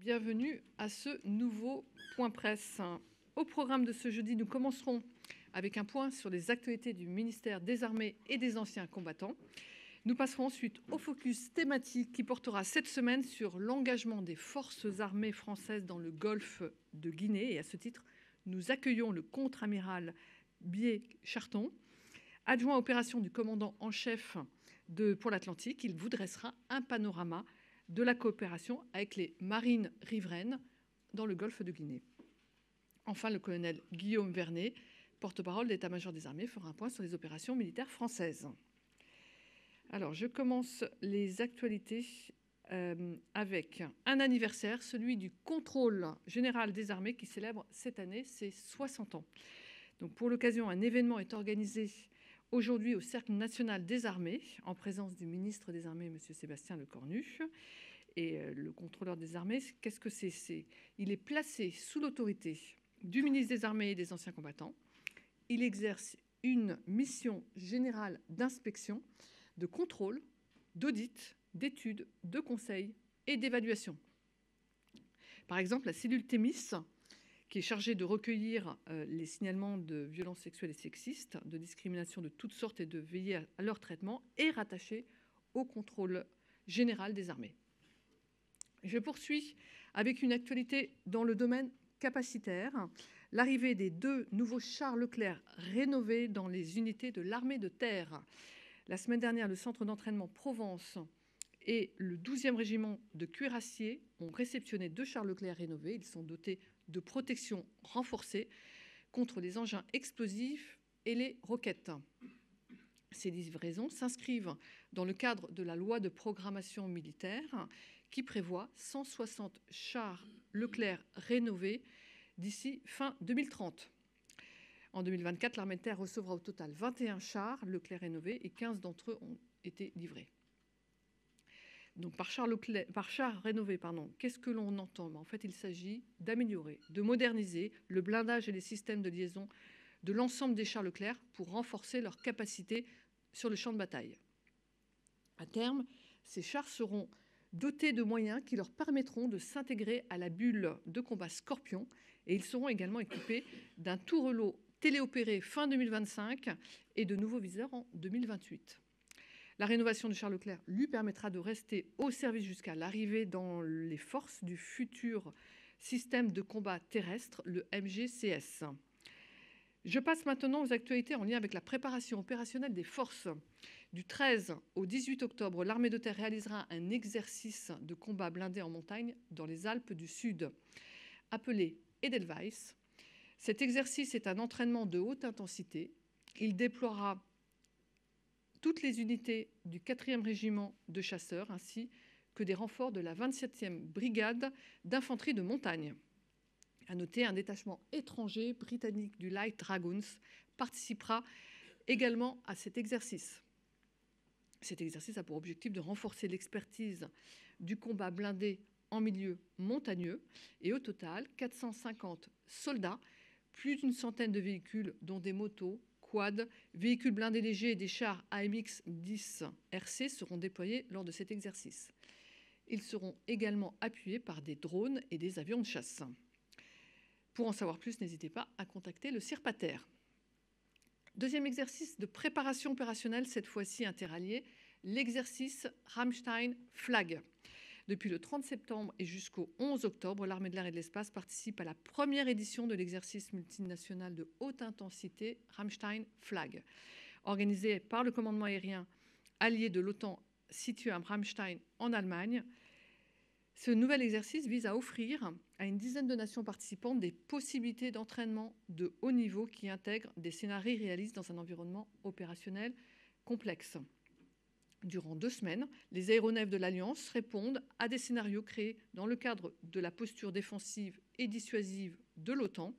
Bienvenue à ce nouveau point presse. Au programme de ce jeudi, nous commencerons avec un point sur les actualités du ministère des Armées et des Anciens Combattants. Nous passerons ensuite au focus thématique qui portera cette semaine sur l'engagement des forces armées françaises dans le golfe de Guinée. Et à ce titre, nous accueillons le contre-amiral Bié Charton, adjoint opération du commandant en chef pour l'Atlantique. Il vous dressera un panorama de la coopération avec les marines riveraines dans le golfe de Guinée. Enfin, le colonel Guillaume Vernet, porte-parole de l'état-major des armées, fera un point sur les opérations militaires françaises. Alors, je commence les actualités avec un anniversaire, celui du contrôle général des armées qui célèbre cette année ses 60 ans. Donc, pour l'occasion, un événement est organisé aujourd'hui au Cercle national des armées, en présence du ministre des Armées, M. Sébastien Lecornu. Et le contrôleur des armées, qu'est-ce que c'est? Il est placé sous l'autorité du ministre des Armées et des Anciens Combattants. Il exerce une mission générale d'inspection, de contrôle, d'audit, d'étude, de conseil et d'évaluation. Par exemple, la cellule Thémis, qui est chargée de recueillir les signalements de violences sexuelles et sexistes, de discrimination de toutes sortes et de veiller à leur traitement, est rattachée au contrôle général des armées. Je poursuis avec une actualité dans le domaine capacitaire, l'arrivée des 2 nouveaux chars Leclerc rénovés dans les unités de l'armée de terre. La semaine dernière, le centre d'entraînement Provence et le 12e régiment de cuirassiers ont réceptionné 2 chars Leclerc rénovés. Ils sont dotés de protection renforcée contre les engins explosifs et les roquettes. Ces livraisons s'inscrivent dans le cadre de la loi de programmation militaire qui prévoit 160 chars Leclerc rénovés d'ici fin 2030. En 2024, l'armée de terre recevra au total 21 chars Leclerc rénovés et 15 d'entre eux ont été livrés. Donc par char rénové, qu'est-ce que l'on entend? En fait, il s'agit d'améliorer, de moderniser le blindage et les systèmes de liaison de l'ensemble des chars Leclerc pour renforcer leur capacité sur le champ de bataille. À terme, ces chars seront dotés de moyens qui leur permettront de s'intégrer à la bulle de combat Scorpion et ils seront également équipés d'un tourelot téléopéré fin 2025 et de nouveaux viseurs en 2028. La rénovation du char Leclerc lui permettra de rester au service jusqu'à l'arrivée dans les forces du futur système de combat terrestre, le MGCS. Je passe maintenant aux actualités en lien avec la préparation opérationnelle des forces. Du 13 au 18 octobre, l'armée de terre réalisera un exercice de combat blindé en montagne dans les Alpes du Sud, appelé Edelweiss. Cet exercice est un entraînement de haute intensité. Il déploiera toutes les unités du 4e régiment de chasseurs ainsi que des renforts de la 27e brigade d'infanterie de montagne. À noter, un détachement étranger britannique du Light Dragoons participera également à cet exercice. Cet exercice a pour objectif de renforcer l'expertise du combat blindé en milieu montagneux et au total, 450 soldats, plus d'une centaine de véhicules dont des motos, quads, véhicules blindés légers et des chars AMX-10 RC seront déployés lors de cet exercice. Ils seront également appuyés par des drones et des avions de chasse. Pour en savoir plus, n'hésitez pas à contacter le CIRPATER. Deuxième exercice de préparation opérationnelle, cette fois-ci interallié, l'exercice Rammstein Flag. Depuis le 30 septembre et jusqu'au 11 octobre, l'armée de l'air et de l'espace participe à la première édition de l'exercice multinational de haute intensité Rammstein Flag. Organisé par le commandement aérien allié de l'OTAN situé à Ramstein en Allemagne, ce nouvel exercice vise à offrir à une dizaine de nations participantes des possibilités d'entraînement de haut niveau qui intègrent des scénarios réalistes dans un environnement opérationnel complexe. Durant 2 semaines, les aéronefs de l'Alliance répondent à des scénarios créés dans le cadre de la posture défensive et dissuasive de l'OTAN.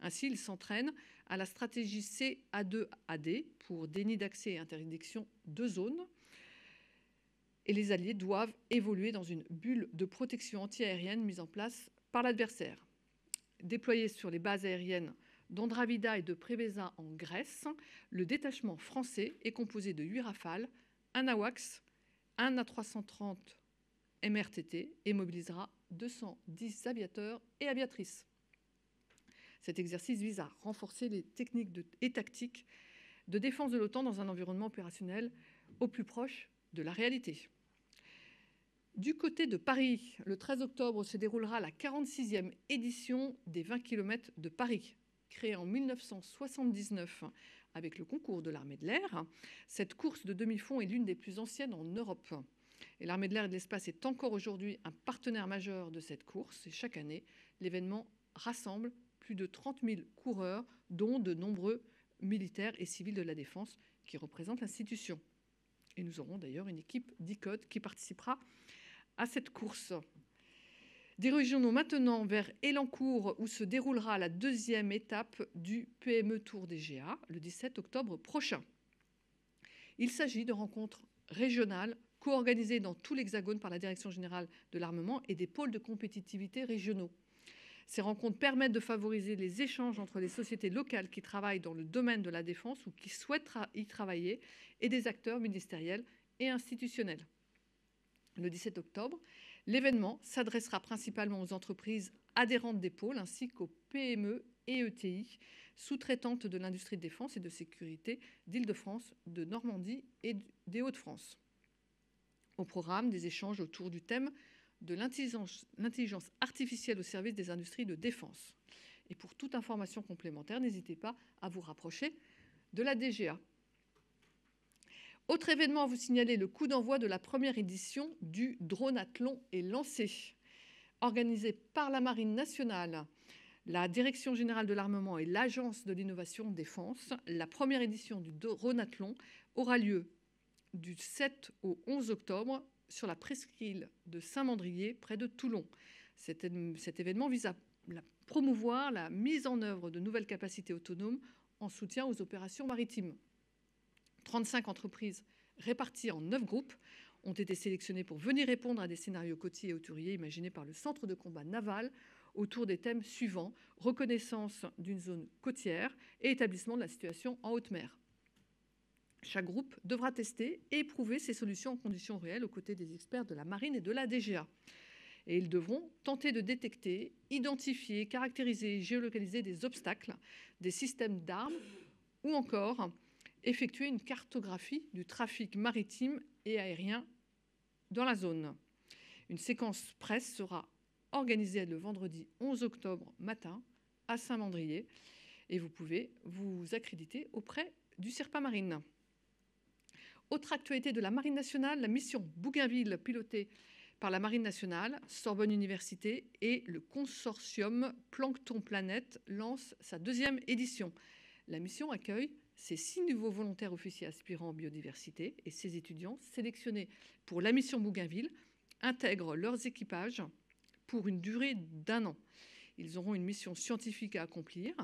Ainsi, ils s'entraînent à la stratégie CA2AD pour déni d'accès et interdiction de zones. Et les alliés doivent évoluer dans une bulle de protection antiaérienne mise en place par l'adversaire. Déployé sur les bases aériennes d'Andravida et de Preveza en Grèce, le détachement français est composé de 8 Rafales, un AWACS, un A330 MRTT et mobilisera 210 aviateurs et aviatrices. Cet exercice vise à renforcer les techniques et tactiques de défense de l'OTAN dans un environnement opérationnel au plus proche de la réalité. Du côté de Paris, le 13 octobre se déroulera la 46e édition des 20 km de Paris. Créée en 1979 avec le concours de l'armée de l'air, cette course de demi-fond est l'une des plus anciennes en Europe. Et l'armée de l'air et de l'espace est encore aujourd'hui un partenaire majeur de cette course. Et chaque année, l'événement rassemble plus de 30 000 coureurs, dont de nombreux militaires et civils de la défense qui représentent l'institution. Et nous aurons d'ailleurs une équipe d'ICODE qui participera à cette course. Dirigeons-nous maintenant vers Élancourt, où se déroulera la deuxième étape du PME Tour des GA, le 17 octobre prochain. Il s'agit de rencontres régionales co-organisées dans tout l'Hexagone par la Direction générale de l'armement et des pôles de compétitivité régionaux. Ces rencontres permettent de favoriser les échanges entre les sociétés locales qui travaillent dans le domaine de la défense ou qui souhaitent y travailler et des acteurs ministériels et institutionnels. Le 17 octobre, l'événement s'adressera principalement aux entreprises adhérentes des pôles ainsi qu'aux PME et ETI sous-traitantes de l'industrie de défense et de sécurité d'Île-de-France, de Normandie et des Hauts-de-France. Au programme, des échanges autour du thème de l'intelligence artificielle au service des industries de défense. Et pour toute information complémentaire, n'hésitez pas à vous rapprocher de la DGA. Autre événement à vous signaler, le coup d'envoi de la première édition du Dronathlon est lancé. Organisé par la Marine nationale, la Direction générale de l'armement et l'Agence de l'innovation défense, la première édition du Dronathlon aura lieu du 7 au 11 octobre sur la presqu'île de Saint-Mandrier, près de Toulon. Cet événement vise à promouvoir la mise en œuvre de nouvelles capacités autonomes en soutien aux opérations maritimes. 35 entreprises réparties en 9 groupes ont été sélectionnées pour venir répondre à des scénarios côtiers et hauturiers imaginés par le Centre de combat naval autour des thèmes suivants: reconnaissance d'une zone côtière et établissement de la situation en haute mer. Chaque groupe devra tester et éprouver ses solutions en conditions réelles aux côtés des experts de la marine et de la DGA. Et ils devront tenter de détecter, identifier, caractériser et géolocaliser des obstacles, des systèmes d'armes ou encore effectuer une cartographie du trafic maritime et aérien dans la zone. Une séquence presse sera organisée le vendredi 11 octobre matin à Saint-Mandrier et vous pouvez vous accréditer auprès du Sherpa Marine. Autre actualité de la Marine nationale, la mission Bougainville pilotée par la Marine nationale, Sorbonne Université et le consortium Plancton Planète lance sa deuxième édition. La mission accueille ces 6 nouveaux volontaires officiers aspirants en biodiversité et ces étudiants sélectionnés pour la mission Bougainville intègrent leurs équipages pour une durée d'1 an. Ils auront une mission scientifique à accomplir,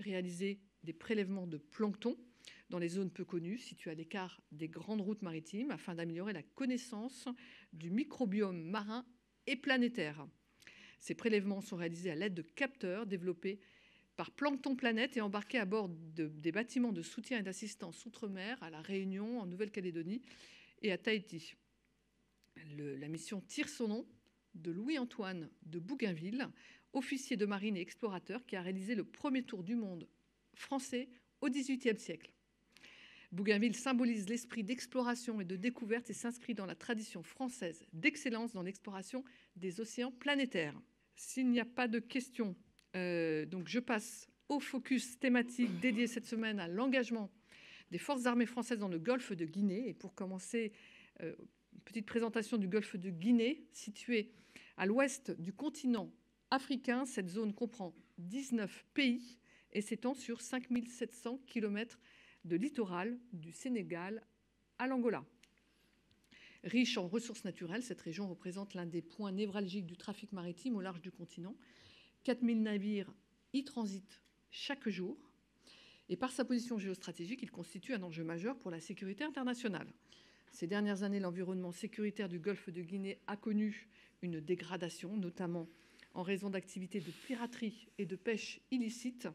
réaliser des prélèvements de plancton dans les zones peu connues, situées à l'écart des grandes routes maritimes, afin d'améliorer la connaissance du microbiome marin et planétaire. Ces prélèvements sont réalisés à l'aide de capteurs développés par Plancton Planète et embarqués à bord des bâtiments de soutien et d'assistance outre-mer à La Réunion, en Nouvelle-Calédonie et à Tahiti. La mission tire son nom de Louis-Antoine de Bougainville, officier de marine et explorateur qui a réalisé le premier tour du monde français au XVIIIe siècle. Bougainville symbolise l'esprit d'exploration et de découverte et s'inscrit dans la tradition française d'excellence dans l'exploration des océans planétaires. S'il n'y a pas de questions, donc je passe au focus thématique dédié cette semaine à l'engagement des forces armées françaises dans le golfe de Guinée. Et pour commencer, une petite présentation du golfe de Guinée, situé à l'ouest du continent africain. Cette zone comprend 19 pays et s'étend sur 5700 km de littoral du Sénégal à l'Angola. Riche en ressources naturelles, cette région représente l'un des points névralgiques du trafic maritime au large du continent. 4000 navires y transitent chaque jour. Et par sa position géostratégique, il constitue un enjeu majeur pour la sécurité internationale. Ces dernières années, l'environnement sécuritaire du golfe de Guinée a connu une dégradation, notamment en raison d'activités de piraterie et de pêche illicite,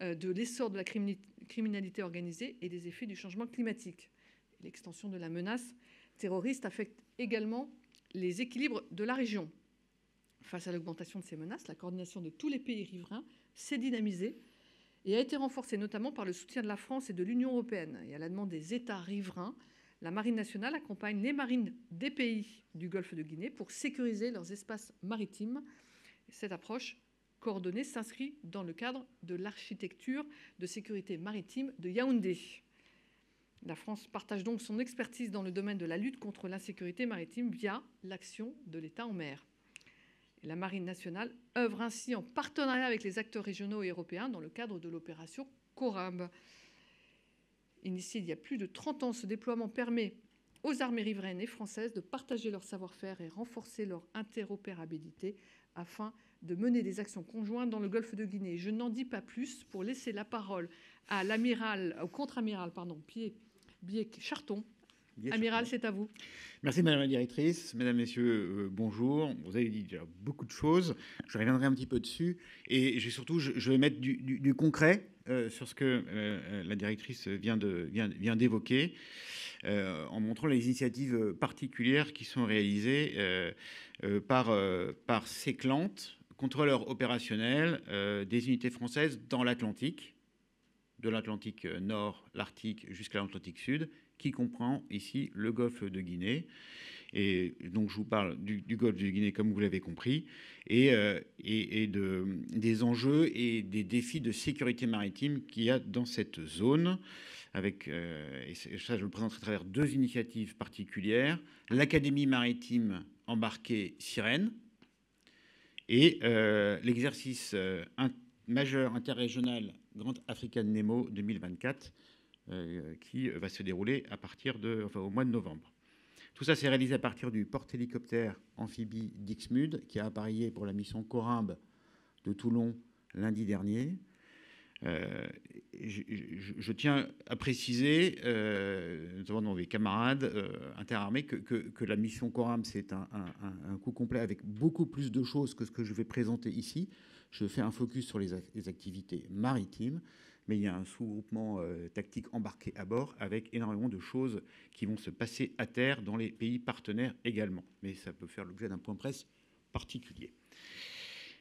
de l'essor de la criminalité organisée et des effets du changement climatique. L'extension de la menace terroriste affecte également les équilibres de la région. Face à l'augmentation de ces menaces, la coordination de tous les pays riverains s'est dynamisée et a été renforcée notamment par le soutien de la France et de l'Union européenne. Et à la demande des États riverains, la Marine nationale accompagne les marines des pays du Golfe de Guinée pour sécuriser leurs espaces maritimes. Cette approche coordonnée s'inscrit dans le cadre de l'architecture de sécurité maritime de Yaoundé. La France partage donc son expertise dans le domaine de la lutte contre l'insécurité maritime via l'action de l'État en mer. Et la Marine nationale œuvre ainsi en partenariat avec les acteurs régionaux et européens dans le cadre de l'opération Corambe. Initié il y a plus de 30 ans, ce déploiement permet aux armées riveraines et françaises de partager leur savoir-faire et renforcer leur interopérabilité afin de mener des actions conjointes dans le golfe de Guinée. Je n'en dis pas plus pour laisser la parole à au contre-amiral Biek-Charton. Amiral, c'est à vous. Merci Madame la Directrice. Mesdames, Messieurs, bonjour. Vous avez dit déjà beaucoup de choses. Je reviendrai un petit peu dessus. Et surtout, je vais mettre du concret sur ce que la Directrice vient d'évoquer, en montrant les initiatives particulières qui sont réalisées par CECLANT, contrôleurs opérationnels des unités françaises dans l'Atlantique, de l'Atlantique Nord, l'Arctique jusqu'à l'Atlantique Sud, qui comprend ici le golfe de Guinée. Et donc, je vous parle du golfe de Guinée, comme vous l'avez compris, et des enjeux et des défis de sécurité maritime qu'il y a dans cette zone. Et ça, je le présenterai à travers deux initiatives particulières. L'Académie maritime embarquée Sirène et l'exercice majeur interrégional Grand African Nemo 2024, qui va se dérouler au mois de novembre. Tout ça, c'est réalisé à partir du porte-hélicoptère amphibie Dixmude, qui a appareillé pour la mission Corambe de Toulon lundi dernier. Je tiens à préciser, notamment dans mes camarades interarmés, que la mission Corambe, c'est un coup complet avec beaucoup plus de choses que ce que je vais présenter ici. Je fais un focus sur les activités maritimes, mais il y a un sous-groupement tactique embarqué à bord avec énormément de choses qui vont se passer à terre dans les pays partenaires également. Mais ça peut faire l'objet d'un point presse particulier.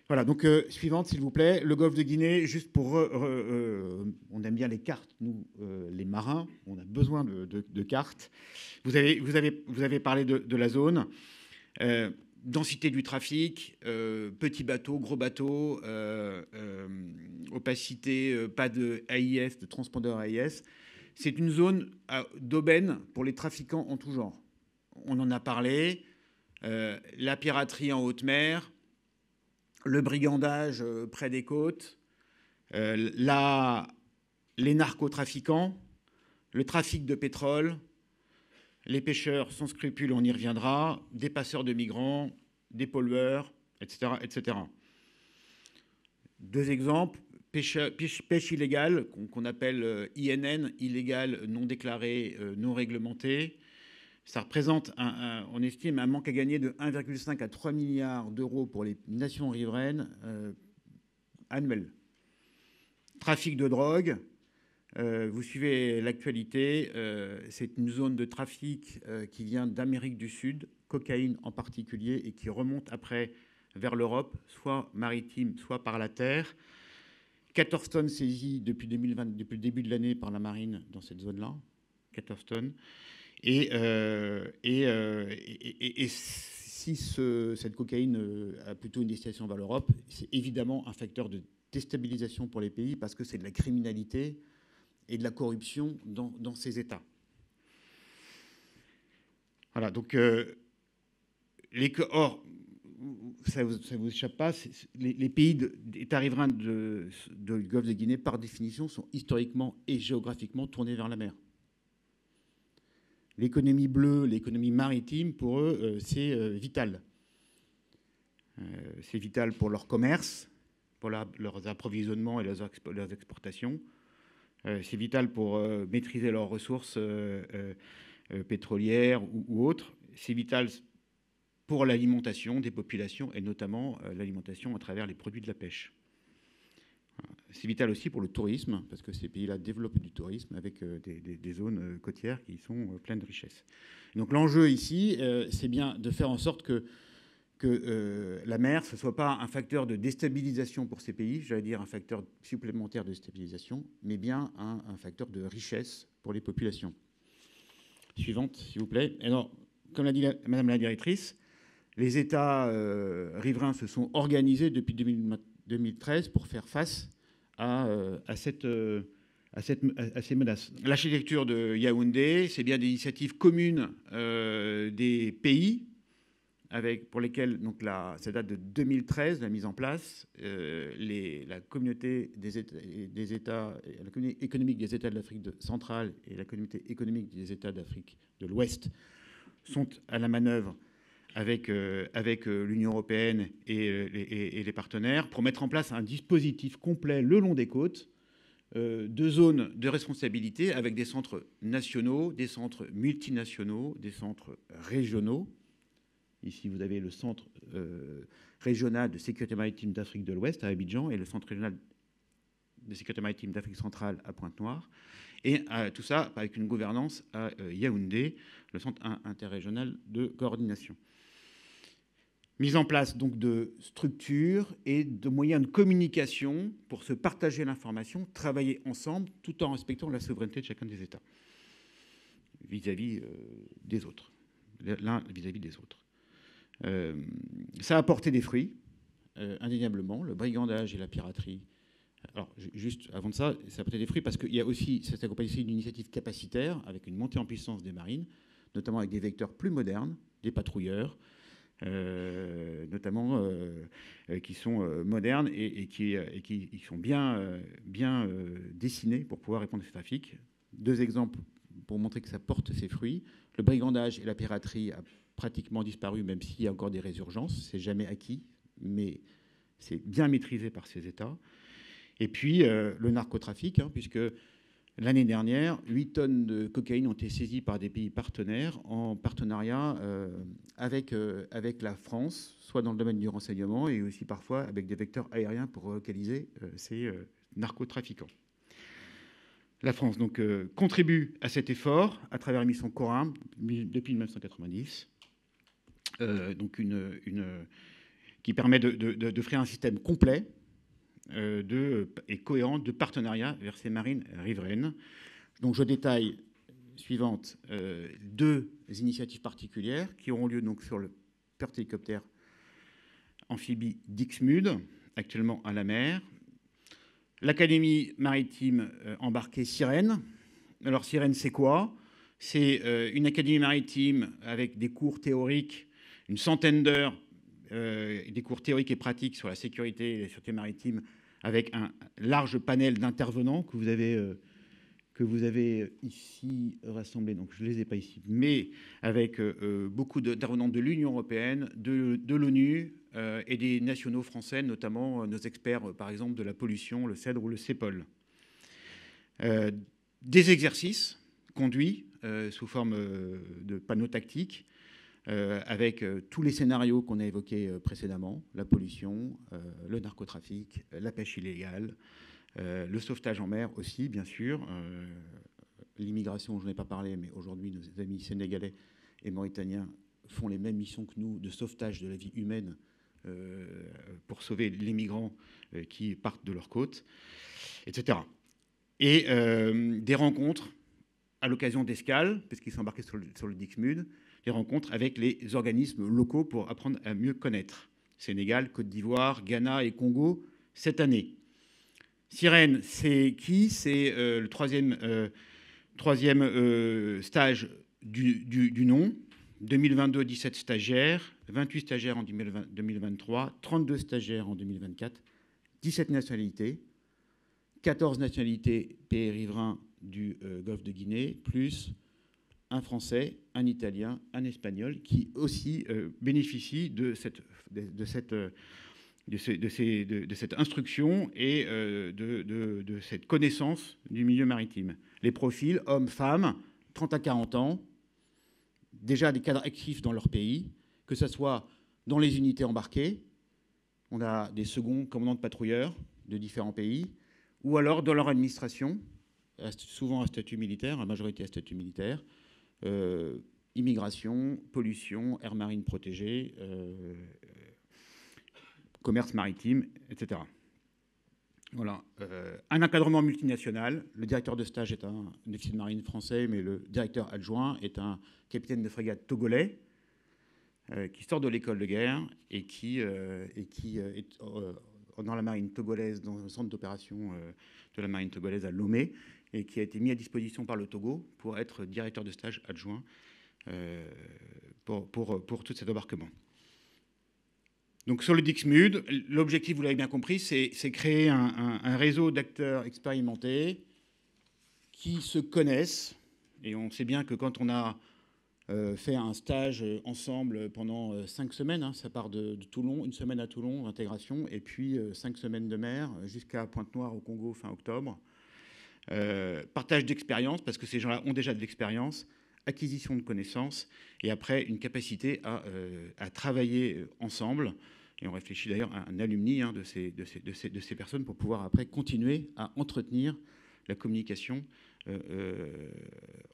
Voilà, donc suivante, s'il vous plaît. Le golfe de Guinée, juste pour... on aime bien les cartes, nous, les marins. On a besoin de cartes. Vous avez parlé de la zone. Densité du trafic, petits bateaux, gros bateaux, opacité, pas de AIS, de transpondeur AIS. C'est une zone d'aubaine pour les trafiquants en tout genre. On en a parlé. La piraterie en haute mer, le brigandage près des côtes, les narcotrafiquants, le trafic de pétrole, les pêcheurs sans scrupules, on y reviendra, des passeurs de migrants, des pollueurs, etc., etc. Deux exemples, pêche illégale, qu'on appelle INN, illégale, non déclarée, non réglementée. Ça représente, on estime, un manque à gagner de 1,5 à 3 milliards d'euros pour les nations riveraines annuels. Trafic de drogue. Vous suivez l'actualité, c'est une zone de trafic qui vient d'Amérique du Sud, cocaïne en particulier, et qui remonte après vers l'Europe, soit maritime, soit par la terre. 14 tonnes saisies depuis 2020, depuis le début de l'année par la marine dans cette zone-là. 14 tonnes. Et si cette cocaïne a plutôt une destination vers l'Europe, c'est évidemment un facteur de déstabilisation pour les pays parce que c'est de la criminalité et de la corruption dans ces États. Voilà, donc ça ne vous échappe pas, les pays d'États riverains du golfe de Guinée, par définition, sont historiquement et géographiquement tournés vers la mer. L'économie bleue, l'économie maritime, pour eux, c'est vital. C'est vital pour leur commerce, pour leurs approvisionnements et leurs exportations. C'est vital pour maîtriser leurs ressources pétrolières ou autres. C'est vital pour l'alimentation des populations et notamment l'alimentation à travers les produits de la pêche. C'est vital aussi pour le tourisme, parce que ces pays-là développent du tourisme avec des zones côtières qui sont pleines de richesses. Donc l'enjeu ici, c'est bien de faire en sorte que la mer, ce ne soit pas un facteur de déstabilisation pour ces pays, j'allais dire un facteur supplémentaire de déstabilisation, mais bien un facteur de richesse pour les populations. Suivante, s'il vous plaît. Alors, comme l'a dit Madame la directrice, les États riverains se sont organisés depuis 2013 pour faire face à ces menaces. L'architecture de Yaoundé, c'est bien des initiatives communes des pays, pour lesquels donc ça date de 2013, la mise en place. La communauté des États, la communauté économique des États de l'Afrique centrale et la communauté économique des États d'Afrique de l'Ouest sont à la manœuvre avec l'Union européenne et les partenaires pour mettre en place un dispositif complet le long des côtes de zones de responsabilité avec des centres nationaux, des centres multinationaux, des centres régionaux. Ici, vous avez le centre régional de sécurité maritime d'Afrique de l'Ouest à Abidjan et le centre régional de sécurité maritime d'Afrique centrale à Pointe-Noire. Et tout ça avec une gouvernance à Yaoundé, le centre interrégional de coordination. Mise en place donc de structures et de moyens de communication pour se partager l'information, travailler ensemble tout en respectant la souveraineté de chacun des États vis-à-vis des autres, l'un vis-à-vis des autres. Ça a apporté des fruits, indéniablement, le brigandage et la piraterie. Alors, juste avant de ça, ça a apporté des fruits parce qu'il y a aussi, ça s'accompagne aussi d'une initiative capacitaire avec une montée en puissance des marines, notamment avec des vecteurs plus modernes, des patrouilleurs, notamment qui sont modernes et qui sont bien dessinés pour pouvoir répondre à ces trafics. Deux exemples pour montrer que ça porte ses fruits. Le brigandage et la piraterie a pratiquement disparu, même s'il y a encore des résurgences. C'est jamais acquis, mais c'est bien maîtrisé par ces États. Et puis le narcotrafic, puisque l'année dernière, 8 tonnes de cocaïne ont été saisies par des pays partenaires en partenariat avec la France, soit dans le domaine du renseignement et aussi parfois avec des vecteurs aériens pour localiser ces narcotrafiquants. La France donc contribue à cet effort à travers la mission Coram depuis 1990, donc qui permet d'offrir un système complet et cohérent de partenariat vers ces marines riveraines. Donc je détaille suivante deux initiatives particulières qui auront lieu donc sur le porte-hélicoptère amphibie Dixmude, actuellement à la mer. L'académie maritime embarquée Sirène. Alors Sirène, c'est quoi? C'est une académie maritime avec des cours théoriques, une centaine d'heures, des cours théoriques et pratiques sur la sécurité et la sûreté maritime, avec un large panel d'intervenants que vous avez ici rassemblés. Donc je ne les ai pas ici, mais avec beaucoup d'intervenants de l'Union européenne, de l'ONU et des nationaux français, notamment nos experts, par exemple, de la pollution, le CEDRE ou le CEPOL. Des exercices conduits sous forme de panneaux tactiques, avec tous les scénarios qu'on a évoqués précédemment, la pollution, le narcotrafic, la pêche illégale, le sauvetage en mer aussi, bien sûr, l'immigration, je n'en ai pas parlé, mais aujourd'hui, nos amis sénégalais et mauritaniens font les mêmes missions que nous de sauvetage de la vie humaine pour sauver les migrants qui partent de leurs côtes, etc. Et des rencontres à l'occasion d'escales, puisqu'ils sont embarqués sur le Dixmude, des rencontres avec les organismes locaux pour apprendre à mieux connaître. Sénégal, Côte d'Ivoire, Ghana et Congo, cette année. Sirène, c'est qui? C'est le troisième stage du nom. 2022, 17 stagiaires, 28 stagiaires en 2023, 32 stagiaires en 2024, 17 nationalités, 14 nationalités pays riverains du Golfe de Guinée, plus un Français, un Italien, un Espagnol, qui aussi bénéficient de cette instruction et de cette connaissance du milieu maritime. Les profils, hommes, femmes, 30 à 40 ans, déjà des cadres actifs dans leur pays, que ce soit dans les unités embarquées. On a des seconds commandants de patrouilleurs de différents pays, ou alors dans leur administration, souvent à statut militaire, la majorité à statut militaire, immigration, pollution, aire marine protégée, commerce maritime, etc. Voilà. Un encadrement multinational. Le directeur de stage est un officier de marine français, mais le directeur adjoint est un capitaine de frégate togolais qui sort de l'école de guerre et qui est dans la marine togolaise, dans un centre d'opération de la marine togolaise à Lomé, et qui a été mis à disposition par le Togo pour être directeur de stage adjoint pour tout cet embarquement. Donc sur le Dixmude, l'objectif, vous l'avez bien compris, c'est créer un réseau d'acteurs expérimentés qui se connaissent. Et on sait bien que quand on a fait un stage ensemble pendant 5 semaines, hein, ça part de Toulon, 1 semaine à Toulon, intégration, et puis 5 semaines de mer jusqu'à Pointe-Noire au Congo fin octobre. Partage d'expérience, parce que ces gens-là ont déjà de l'expérience, acquisition de connaissances, et après une capacité à travailler ensemble. Et on réfléchit d'ailleurs à un alumni de ces personnes pour pouvoir après continuer à entretenir la communication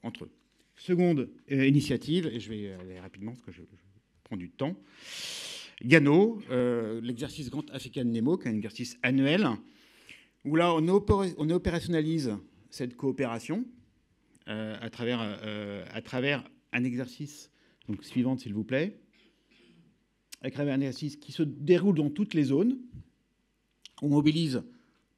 entre eux. Seconde initiative, et je vais aller rapidement parce que je prends du temps. GANO, l'exercice Grand African Nemo, qui est un exercice annuel, où là on opérationnalise cette coopération à travers un exercice, donc suivante s'il vous plaît, à travers un exercice qui se déroule dans toutes les zones. On mobilise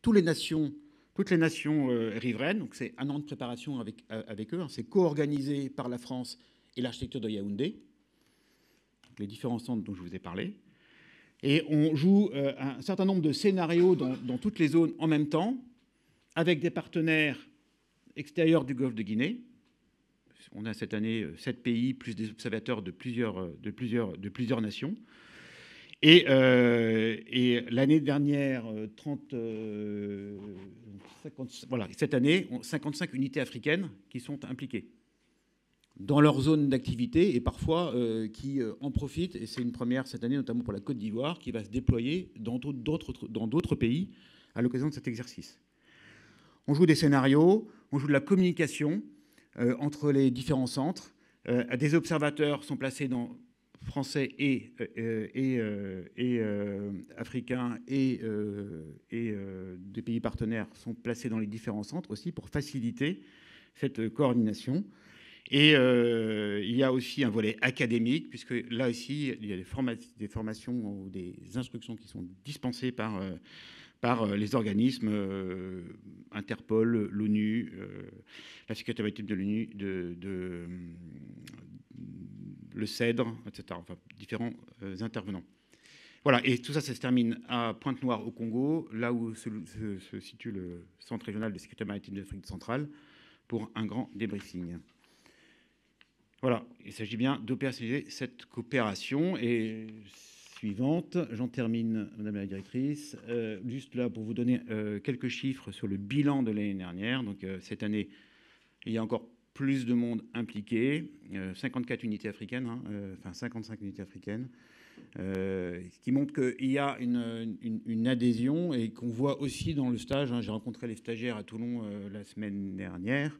toutes les nations riveraines, donc c'est un an de préparation avec eux, hein. C'est co-organisé par la France et l'architecture de Yaoundé, les différents centres dont je vous ai parlé. Et on joue un certain nombre de scénarios dans toutes les zones en même temps, avec des partenaires extérieurs du Golfe de Guinée. On a cette année 7 pays, plus des observateurs de plusieurs nations. Et l'année dernière, cette année, 55 unités africaines qui sont impliquées dans leur zone d'activité et parfois qui en profitent. Et c'est une première cette année, notamment pour la Côte d'Ivoire, qui va se déployer dans d'autres pays à l'occasion de cet exercice. On joue des scénarios, on joue de la communication entre les différents centres. Des observateurs sont placés dans français et africains et des pays partenaires sont placés dans les différents centres aussi pour faciliter cette coordination. Et il y a aussi un volet académique, puisque là aussi, il y a des formations ou des instructions qui sont dispensées par les organismes Interpol, l'ONU, la sécurité maritime de l'ONU, le CEDRE, etc., enfin différents intervenants. Voilà, et tout ça, ça se termine à Pointe-Noire au Congo, là où se situe le Centre régional de sécurité maritime d'Afrique centrale, pour un grand débriefing. Voilà, il s'agit bien d'opérationnaliser cette coopération. Et suivante, j'en termine, Madame la Directrice. Juste là, pour vous donner quelques chiffres sur le bilan de l'année dernière. Donc cette année, il y a encore plus de monde impliqué, 54 unités africaines, enfin 55 unités africaines, ce qui montre qu'il y a une adhésion et qu'on voit aussi dans le stage. J'ai rencontré les stagiaires à Toulon la semaine dernière,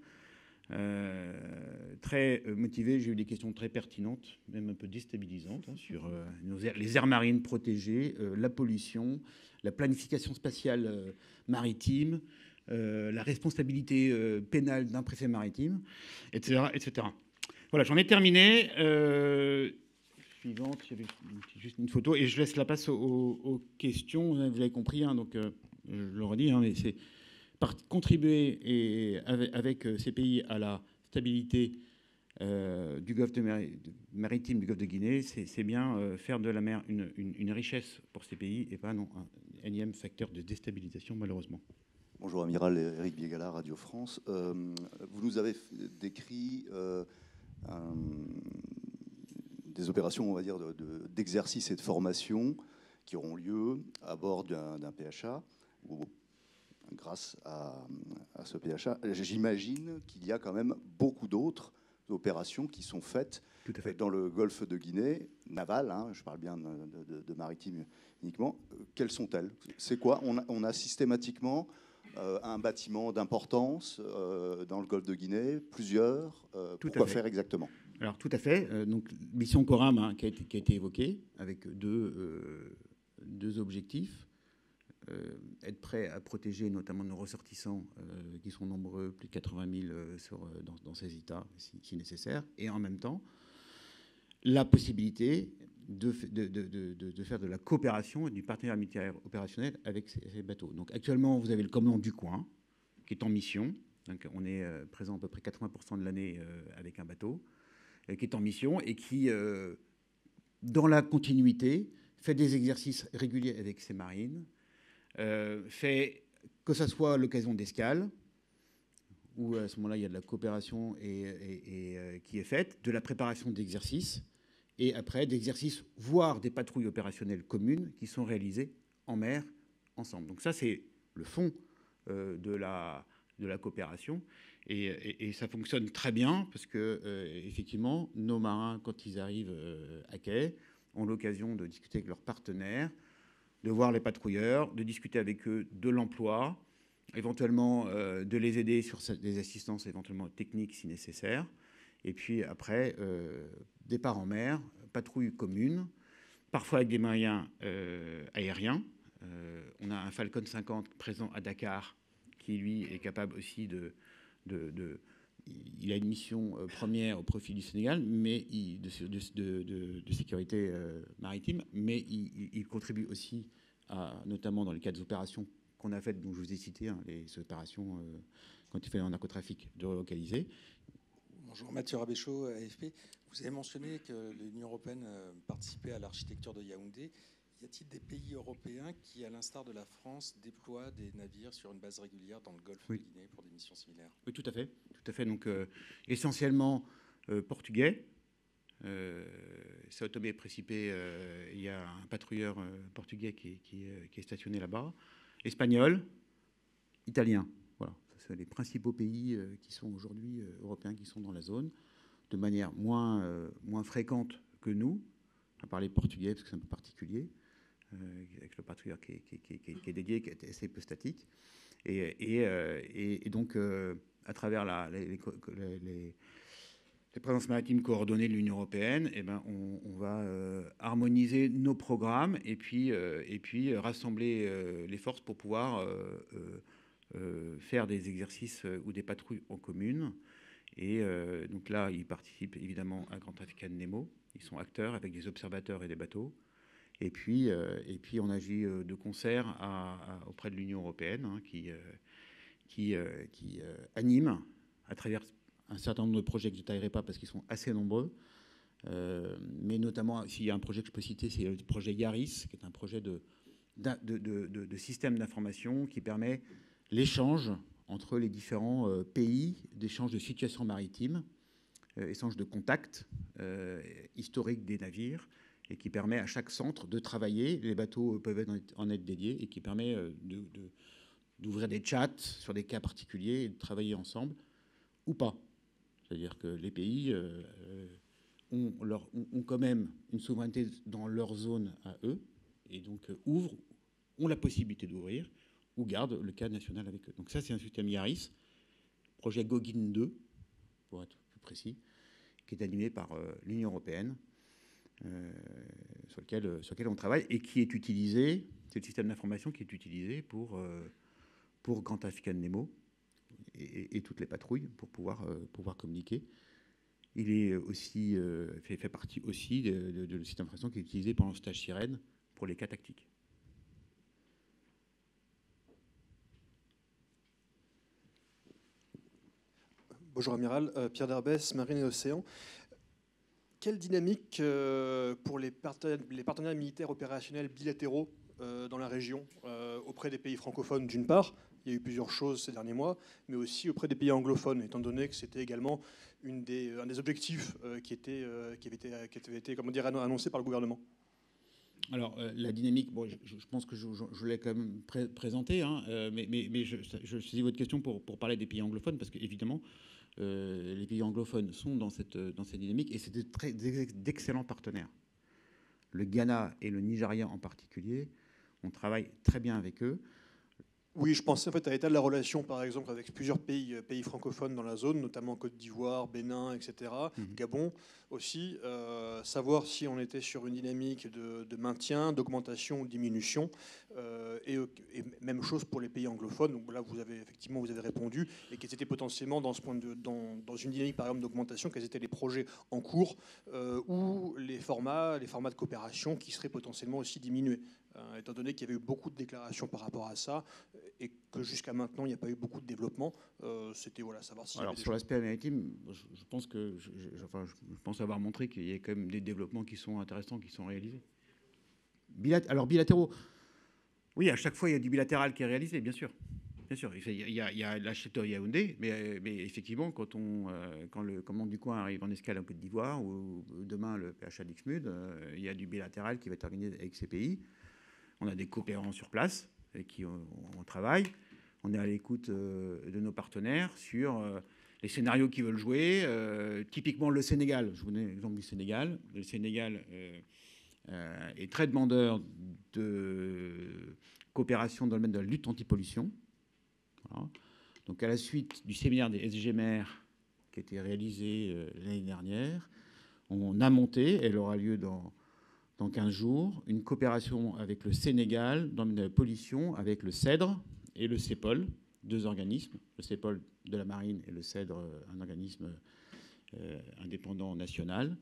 très motivés. J'ai eu des questions très pertinentes, même un peu déstabilisantes, sur les aires marines protégées, la pollution, la planification spatiale maritime, la responsabilité pénale d'un préfet maritime, etc., etc. Voilà, j'en ai terminé. Suivante, il y avait juste une photo, et je laisse la place aux questions. Vous avez compris, donc je le redis, mais c'est contribuer avec ces pays à la stabilité du golfe maritime du golfe de Guinée, c'est bien faire de la mer une richesse pour ces pays et pas un énième facteur de déstabilisation, malheureusement. Bonjour, Amiral Éric Biégala, Radio France. Vous nous avez décrit des opérations, on va dire, d'exercice et de formation qui auront lieu à bord d'un PHA, ou grâce à ce PHA. J'imagine qu'il y a quand même beaucoup d'autres opérations qui sont faites Tout à fait. Dans le golfe de Guinée, naval, hein, je parle bien de maritime uniquement, quelles sont-elles? C'est quoi? On a systématiquement un bâtiment d'importance dans le golfe de Guinée, plusieurs. Pourquoi faire exactement? Alors, tout à fait. Donc, mission Coram, hein, qui a été évoquée, avec deux objectifs. Être prêt à protéger notamment nos ressortissants, qui sont nombreux, plus de 80 000 dans ces États, si nécessaire, et en même temps, la possibilité de faire de la coopération et du partenariat militaire opérationnel avec ces bateaux. Donc, actuellement, vous avez le commandant du coin, qui est en mission. Donc, on est présent à peu près 80% de l'année avec un bateau, qui est en mission et qui, dans la continuité, fait des exercices réguliers avec ses marines, fait que ce soit l'occasion d'escale, où à ce moment-là, il y a de la coopération qui est faite, de la préparation d'exercices, et après d'exercices, voire des patrouilles opérationnelles communes qui sont réalisées en mer ensemble. Donc ça, c'est le fond de la coopération. Et ça fonctionne très bien parce que, effectivement, nos marins, quand ils arrivent à quai, ont l'occasion de discuter avec leurs partenaires, de voir les patrouilleurs, de discuter avec eux de l'emploi, éventuellement de les aider sur des assistances éventuellement techniques si nécessaire. Et puis après, départ en mer, patrouille commune, parfois avec des moyens aériens. On a un Falcon 50 présent à Dakar qui, lui, est capable aussi il a une mission première au profit du Sénégal, mais de sécurité maritime, mais il contribue aussi, notamment dans le cadre des opérations qu'on a faites, dont je vous ai cité, hein, les opérations quand il fait un narcotrafic, de relocaliser. Bonjour, Mathieu Rabéchaud, AFP. Vous avez mentionné que l'Union européenne participait à l'architecture de Yaoundé. Y a-t-il des pays européens qui, à l'instar de la France, déploient des navires sur une base régulière dans le golfe de Guinée pour des missions similaires? Oui, tout à fait. Tout à fait. Donc, essentiellement portugais. Sao Tomé et Principe, il y a un patrouilleur portugais qui est stationné là-bas. Espagnol, italien. Voilà. Ce sont les principaux pays qui sont aujourd'hui européens qui sont dans la zone, de manière moins fréquente que nous, à parler portugais parce que c'est un peu particulier, avec le patrouilleur qui est dédié, qui est assez peu statique. Et donc, à travers les présences maritimes coordonnées de l'Union européenne, eh ben, on va harmoniser nos programmes et puis rassembler les forces pour pouvoir faire des exercices ou des patrouilles en commune. Et donc là, ils participent évidemment à Grand Traficant Nemo. Ils sont acteurs avec des observateurs et des bateaux. Et puis on agit de concert auprès de l'Union européenne, hein, qui anime à travers un certain nombre de projets que je ne détaillerai pas parce qu'ils sont assez nombreux. Mais notamment, s'il y a un projet que je peux citer, c'est le projet Yaris, qui est un projet de système d'information qui permet l'échange entre les différents pays, d'échange de situations maritimes, échange de contacts historiques des navires, et qui permet à chaque centre de travailler. Les bateaux peuvent en être dédiés, et qui permet d'ouvrir des chats sur des cas particuliers et de travailler ensemble, ou pas. C'est-à-dire que les pays ont quand même une souveraineté dans leur zone à eux, et donc ont la possibilité d'ouvrir, ou gardent le cadre national avec eux. Donc ça, c'est un système Yaris, projet Gogin 2, pour être plus précis, qui est animé par l'Union européenne, sur lequel on travaille, et qui est utilisé, c'est le système d'information qui est utilisé pour Grand Traficant Nemo et toutes les patrouilles pour pouvoir communiquer. Il est aussi fait partie aussi de système d'information qui est utilisé pendant le stage Sirène pour les cas tactiques. Bonjour Amiral, Pierre Derbès, Marine et Océan. Quelle dynamique pour les partenaires militaires opérationnels bilatéraux dans la région, auprès des pays francophones d'une part, il y a eu plusieurs choses ces derniers mois, mais aussi auprès des pays anglophones, étant donné que c'était également un des objectifs qui avait été annoncé par le gouvernement? Alors, la dynamique, bon, je pense que je l'ai quand même présenté, hein, mais je saisis votre question pour parler des pays anglophones, parce qu'évidemment, les pays anglophones sont dans cette dynamique, et c'est d'excellents partenaires. Le Ghana et le Nigeria en particulier, on travaille très bien avec eux. Oui, je pensais en fait à l'état de la relation, par exemple, avec plusieurs pays francophones dans la zone, notamment Côte d'Ivoire, Bénin, etc., Gabon aussi. Savoir si on était sur une dynamique de maintien, d'augmentation ou de diminution. Et même chose pour les pays anglophones. Donc là, vous avez répondu, et qu'ils étaient potentiellement dans une dynamique, par exemple, d'augmentation, quels étaient les projets en cours ou les formats de coopération qui seraient potentiellement aussi diminués. Étant donné qu'il y avait eu beaucoup de déclarations par rapport à ça, et que jusqu'à maintenant, il n'y a pas eu beaucoup de développement, c'était savoir si... Alors, sur l'aspect maritime, je pense avoir montré qu'il y a quand même des développements qui sont intéressants, qui sont réalisés. Alors, bilatéraux, oui, à chaque fois, il y a du bilatéral qui est réalisé, bien sûr. Bien sûr, il y a l'architecture Yaoundé, mais effectivement, quand le commandant du coin arrive en escale en Côte d'Ivoire, ou demain le PHA d'Ixmude, il y a du bilatéral qui va être organisé avec ces pays. On a des coopérants sur place avec qui on travaille. On est à l'écoute de nos partenaires sur les scénarios qu'ils veulent jouer. Typiquement le Sénégal. Je vous donne l'exemple du Sénégal. Le Sénégal est très demandeur de coopération dans le domaine de la lutte anti-pollution. Voilà. Donc à la suite du séminaire des SGMR qui a été réalisé l'année dernière, on a monté, elle aura lieu dans 15 jours, une coopération avec le Sénégal dans la pollution, avec le CEDRE et le CEPOL, deux organismes, le CEPOL de la marine et le CEDRE, un organisme indépendant national,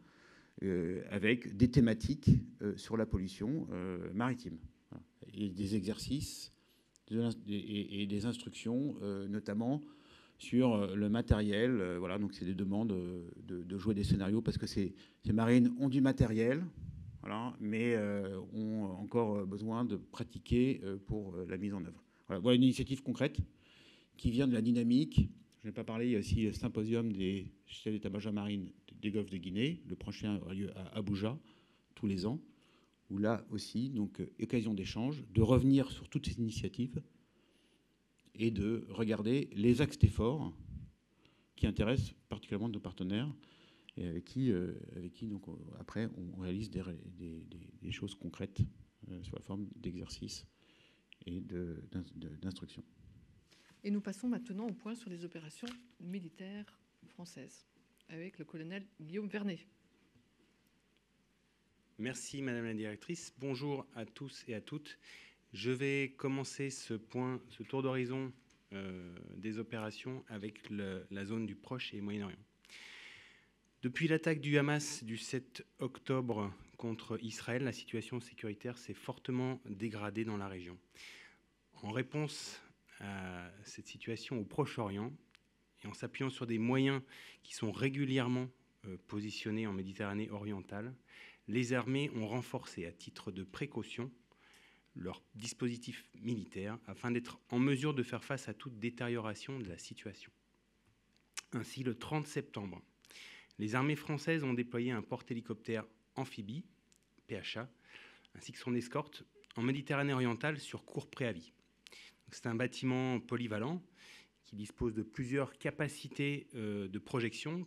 avec des thématiques sur la pollution maritime. Voilà. Et des exercices et des instructions, notamment sur le matériel. Voilà, donc c'est des demandes de jouer des scénarios, parce que ces marines ont du matériel, voilà, mais ont encore besoin de pratiquer pour la mise en œuvre. Voilà une initiative concrète qui vient de la dynamique. Je n'ai pas parlé, il y a aussi le symposium des chefs d'état-major marine des golfes de Guinée. Le prochain aura lieu à Abuja, tous les ans, où là aussi, donc, occasion d'échange, de revenir sur toutes ces initiatives et de regarder les axes d'effort qui intéressent particulièrement nos partenaires, et avec qui donc, après, on réalise des choses concrètes sous la forme d'exercices et d'instructions. Et nous passons maintenant au point sur les opérations militaires françaises, avec le colonel Guillaume Vernet. Merci Madame la Directrice. Bonjour à tous et à toutes. Je vais commencer ce tour d'horizon des opérations avec la zone du Proche et Moyen-Orient. Depuis l'attaque du Hamas du 7 octobre contre Israël, la situation sécuritaire s'est fortement dégradée dans la région. En réponse à cette situation au Proche-Orient, et en s'appuyant sur des moyens qui sont régulièrement positionnés en Méditerranée orientale, les armées ont renforcé à titre de précaution leur dispositif militaire afin d'être en mesure de faire face à toute détérioration de la situation. Ainsi, le 30 septembre, les armées françaises ont déployé un porte-hélicoptère amphibie, PHA, ainsi que son escorte en Méditerranée orientale sur court préavis. C'est un bâtiment polyvalent qui dispose de plusieurs capacités de projection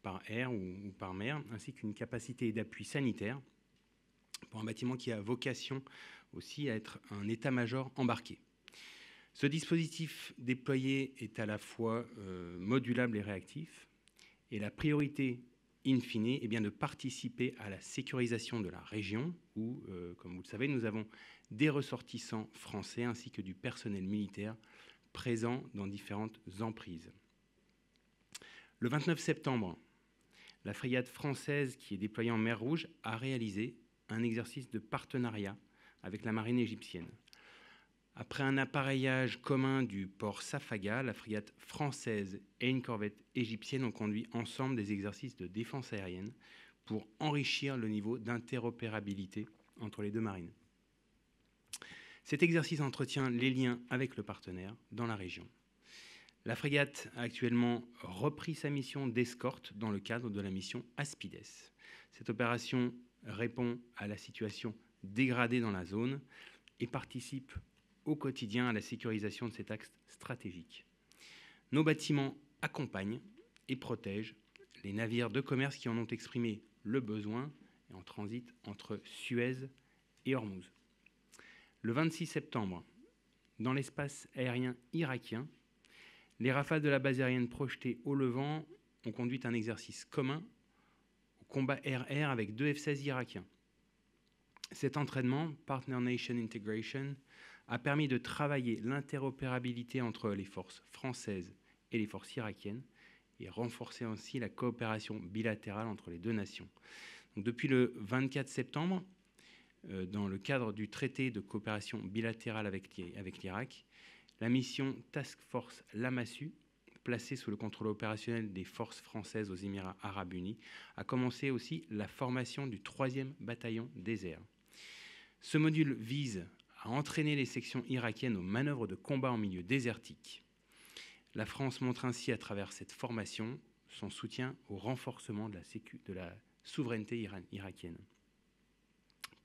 par air ou par mer, ainsi qu'une capacité d'appui sanitaire pour un bâtiment qui a vocation aussi à être un état-major embarqué. Ce dispositif déployé est à la fois modulable et réactif, et la priorité in fine est bien de participer à la sécurisation de la région où, comme vous le savez, nous avons des ressortissants français ainsi que du personnel militaire présent dans différentes emprises. Le 29 septembre, la frégate française qui est déployée en mer Rouge a réalisé un exercice de partenariat avec la marine égyptienne. Après un appareillage commun du port Safaga, la frégate française et une corvette égyptienne ont conduit ensemble des exercices de défense aérienne pour enrichir le niveau d'interopérabilité entre les deux marines. Cet exercice entretient les liens avec le partenaire dans la région. La frégate a actuellement repris sa mission d'escorte dans le cadre de la mission Aspides. Cette opération répond à la situation dégradée dans la zone et participe au quotidien à la sécurisation de cet axe stratégique. Nos bâtiments accompagne et protège les navires de commerce qui en ont exprimé le besoin et en transit entre Suez et Hormuz. Le 26 septembre, dans l'espace aérien irakien, les rafales de la base aérienne projetées au Levant ont conduit un exercice commun au combat air-air avec 2 F-16 irakiens. Cet entraînement, Partner Nation Integration, a permis de travailler l'interopérabilité entre les forces françaises et les forces irakiennes et renforcer ainsi la coopération bilatérale entre les deux nations. Donc, depuis le 24 septembre, dans le cadre du traité de coopération bilatérale avec l'Irak, la mission Task Force Lamassu, placée sous le contrôle opérationnel des forces françaises aux Émirats arabes unis, a commencé aussi la formation du 3e bataillon des airs. Ce module vise à entraîner les sections irakiennes aux manœuvres de combat en milieu désertique. La France montre ainsi à travers cette formation son soutien au renforcement de la souveraineté irakienne.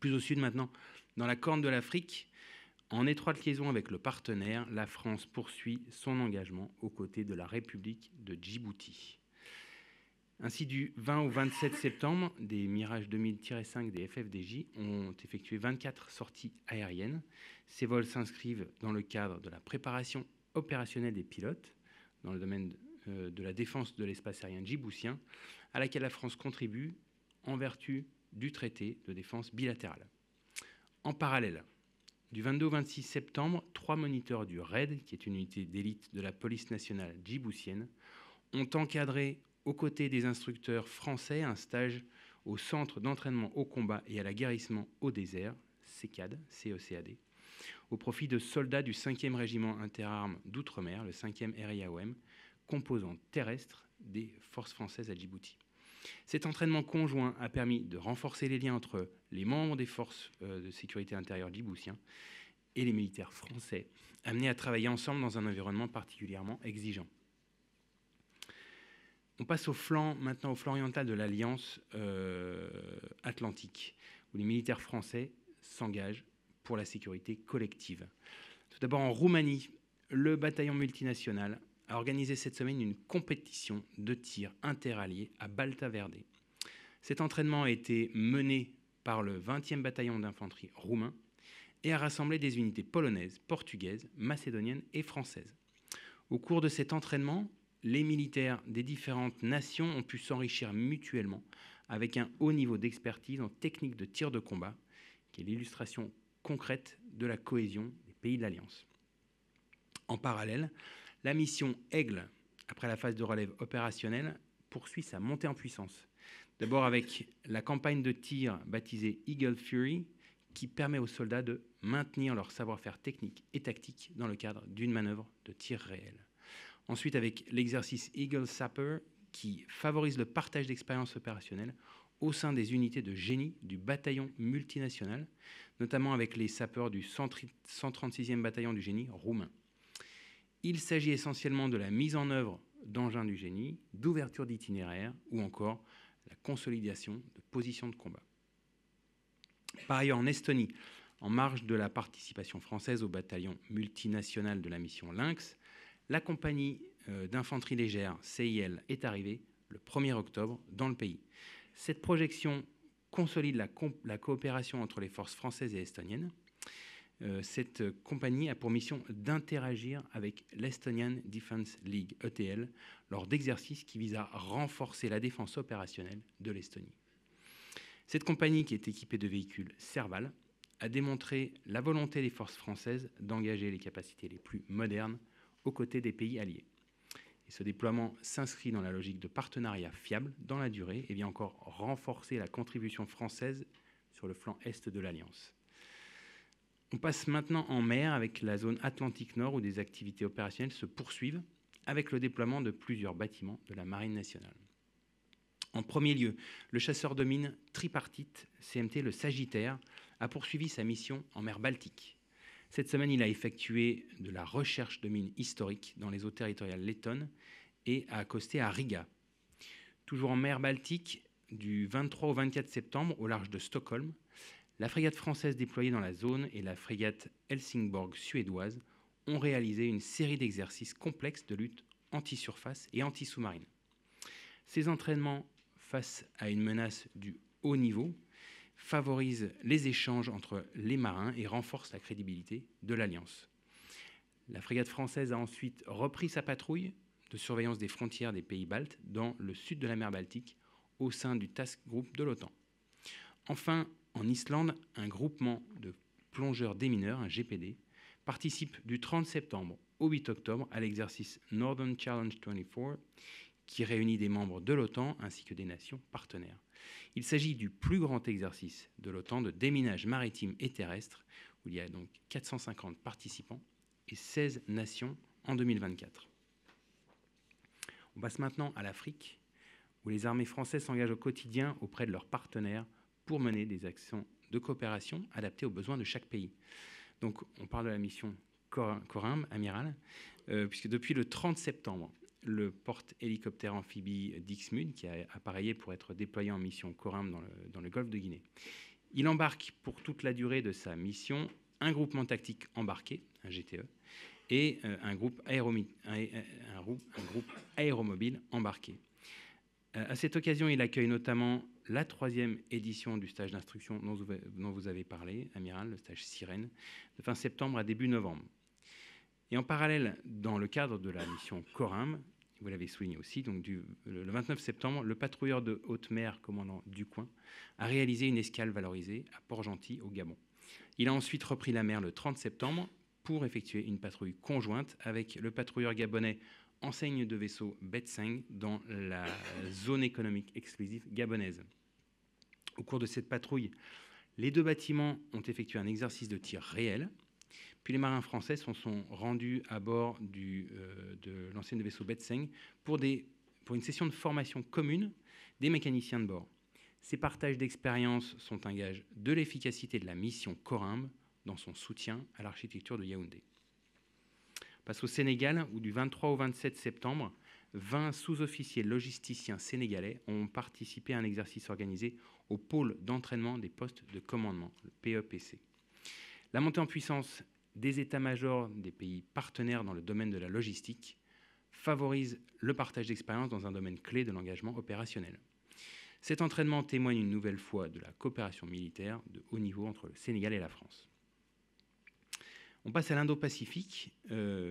Plus au sud maintenant, dans la Corne de l'Afrique, en étroite liaison avec le partenaire, la France poursuit son engagement aux côtés de la République de Djibouti. Ainsi, du 20 au 27 septembre, des Mirage 2000-5 des FFDJ ont effectué 24 sorties aériennes. Ces vols s'inscrivent dans le cadre de la préparation opérationnelle des pilotes dans le domaine de la défense de l'espace aérien djiboutien, à laquelle la France contribue en vertu du traité de défense bilatérale. En parallèle, du 22 au 26 septembre, 3 moniteurs du RAID, qui est une unité d'élite de la police nationale djiboutienne, ont encadré aux côtés des instructeurs français un stage au Centre d'entraînement au combat et à l'aguerrissement au désert, CECAD, CECAD, au profit de soldats du 5e régiment interarmes d'outre-mer, le 5e RIAOM, composante terrestre des forces françaises à Djibouti. Cet entraînement conjoint a permis de renforcer les liens entre les membres des forces de sécurité intérieure djiboutiens et les militaires français, amenés à travailler ensemble dans un environnement particulièrement exigeant. On passe maintenant au flanc oriental de l'Alliance Atlantique, où les militaires français s'engagent pour la sécurité collective. Tout d'abord, en Roumanie, le bataillon multinational a organisé cette semaine une compétition de tir interallié à Balta Verde. Cet entraînement a été mené par le 20e bataillon d'infanterie roumain et a rassemblé des unités polonaises, portugaises, macédoniennes et françaises. Au cours de cet entraînement, les militaires des différentes nations ont pu s'enrichir mutuellement avec un haut niveau d'expertise en technique de tir de combat, qui est l'illustration concrète de la cohésion des pays de l'Alliance. En parallèle, la mission Aigle, après la phase de relève opérationnelle, poursuit sa montée en puissance. D'abord avec la campagne de tir baptisée Eagle Fury, qui permet aux soldats de maintenir leur savoir-faire technique et tactique dans le cadre d'une manœuvre de tir réel. Ensuite, avec l'exercice Eagle Sapper, qui favorise le partage d'expériences opérationnelles au sein des unités de génie du bataillon multinational, notamment avec les sapeurs du 136e bataillon du génie roumain. Il s'agit essentiellement de la mise en œuvre d'engins du génie, d'ouverture d'itinéraires ou encore la consolidation de positions de combat. Par ailleurs, en Estonie, en marge de la participation française au bataillon multinational de la mission Lynx, la compagnie d'infanterie légère CIL est arrivée le 1er octobre dans le pays. Cette projection consolide la coopération entre les forces françaises et estoniennes. Cette compagnie a pour mission d'interagir avec l'Estonian Defence League, ETL, lors d'exercices qui visent à renforcer la défense opérationnelle de l'Estonie. Cette compagnie, qui est équipée de véhicules Serval, a démontré la volonté des forces françaises d'engager les capacités les plus modernes aux côtés des pays alliés. Et ce déploiement s'inscrit dans la logique de partenariat fiable dans la durée et vient encore renforcer la contribution française sur le flanc est de l'Alliance. On passe maintenant en mer avec la zone Atlantique Nord où des activités opérationnelles se poursuivent avec le déploiement de plusieurs bâtiments de la Marine nationale. En premier lieu, le chasseur de mines tripartite CMT, le Sagittaire, a poursuivi sa mission en mer Baltique. Cette semaine, il a effectué de la recherche de mines historiques dans les eaux territoriales lettonnes et a accosté à Riga. Toujours en mer Baltique, du 23 au 24 septembre, au large de Stockholm, la frégate française déployée dans la zone et la frégate Helsingborg suédoise ont réalisé une série d'exercices complexes de lutte anti-surface et anti-sous-marine. Ces entraînements face à une menace du haut niveau favorisent les échanges entre les marins et renforcent la crédibilité de l'Alliance. La frégate française a ensuite repris sa patrouille de surveillance des frontières des pays baltes dans le sud de la mer Baltique au sein du Task Group de l'OTAN. Enfin, en Islande, un groupement de plongeurs démineurs, un GPD, participe du 30 septembre au 8 octobre à l'exercice Northern Challenge 24 qui réunit des membres de l'OTAN ainsi que des nations partenaires. Il s'agit du plus grand exercice de l'OTAN de déminage maritime et terrestre où il y a donc 450 participants et 16 nations en 2024. On passe maintenant à l'Afrique, où les armées françaises s'engagent au quotidien auprès de leurs partenaires pour mener des actions de coopération adaptées aux besoins de chaque pays. Donc, on parle de la mission Corimbe, amiral, puisque depuis le 30 septembre, le porte-hélicoptère amphibie Dixmude, qui a appareillé pour être déployé en mission Corimbe dans le golfe de Guinée. Il embarque pour toute la durée de sa mission un groupement tactique embarqué, un GTE, et un groupe aéromobile embarqué. À cette occasion, il accueille notamment la 3e édition du stage d'instruction dont vous avez parlé, amiral, le stage Sirène, de fin septembre à début novembre. Et en parallèle, dans le cadre de la mission Corimbe, vous l'avez souligné aussi, donc le 29 septembre, le patrouilleur de haute mer, commandant Ducoing, a réalisé une escale valorisée à Port-Gentil, au Gabon. Il a ensuite repris la mer le 30 septembre pour effectuer une patrouille conjointe avec le patrouilleur gabonais enseigne de vaisseau Betseng dans la zone économique exclusive gabonaise. Au cours de cette patrouille, les 2 bâtiments ont effectué un exercice de tir réel, puis les marins français sont rendus à bord de l'enseigne de vaisseau Betseng pour une session de formation commune des mécaniciens de bord. Ces partages d'expériences sont un gage de l'efficacité de la mission Corimbe dans son soutien à l'architecture de Yaoundé. On passe au Sénégal, où du 23 au 27 septembre, 20 sous-officiers logisticiens sénégalais ont participé à un exercice organisé au pôle d'entraînement des postes de commandement, le PEPC. La montée en puissance des états-majors des pays partenaires dans le domaine de la logistique favorise le partage d'expériences dans un domaine clé de l'engagement opérationnel. Cet entraînement témoigne une nouvelle fois de la coopération militaire de haut niveau entre le Sénégal et la France. On passe à l'Indo-Pacifique,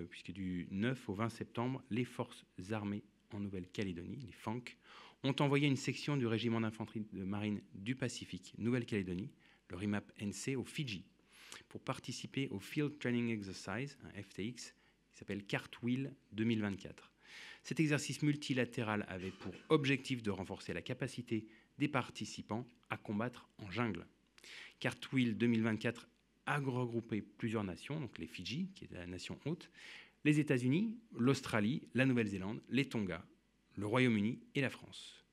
puisque du 9 au 20 septembre, les forces armées en Nouvelle-Calédonie, les FANC, ont envoyé une section du régiment d'infanterie de marine du Pacifique, Nouvelle-Calédonie, le RIMAP-NC, aux Fidji, pour participer au Field Training Exercise, un FTX, qui s'appelle Cartwheel 2024. Cet exercice multilatéral avait pour objectif de renforcer la capacité des participants à combattre en jungle. Cartwheel 2024 a regroupé plusieurs nations, donc les Fidji, qui est la nation hôte, les États-Unis, l'Australie, la Nouvelle-Zélande, les Tonga, le Royaume-Uni et la France.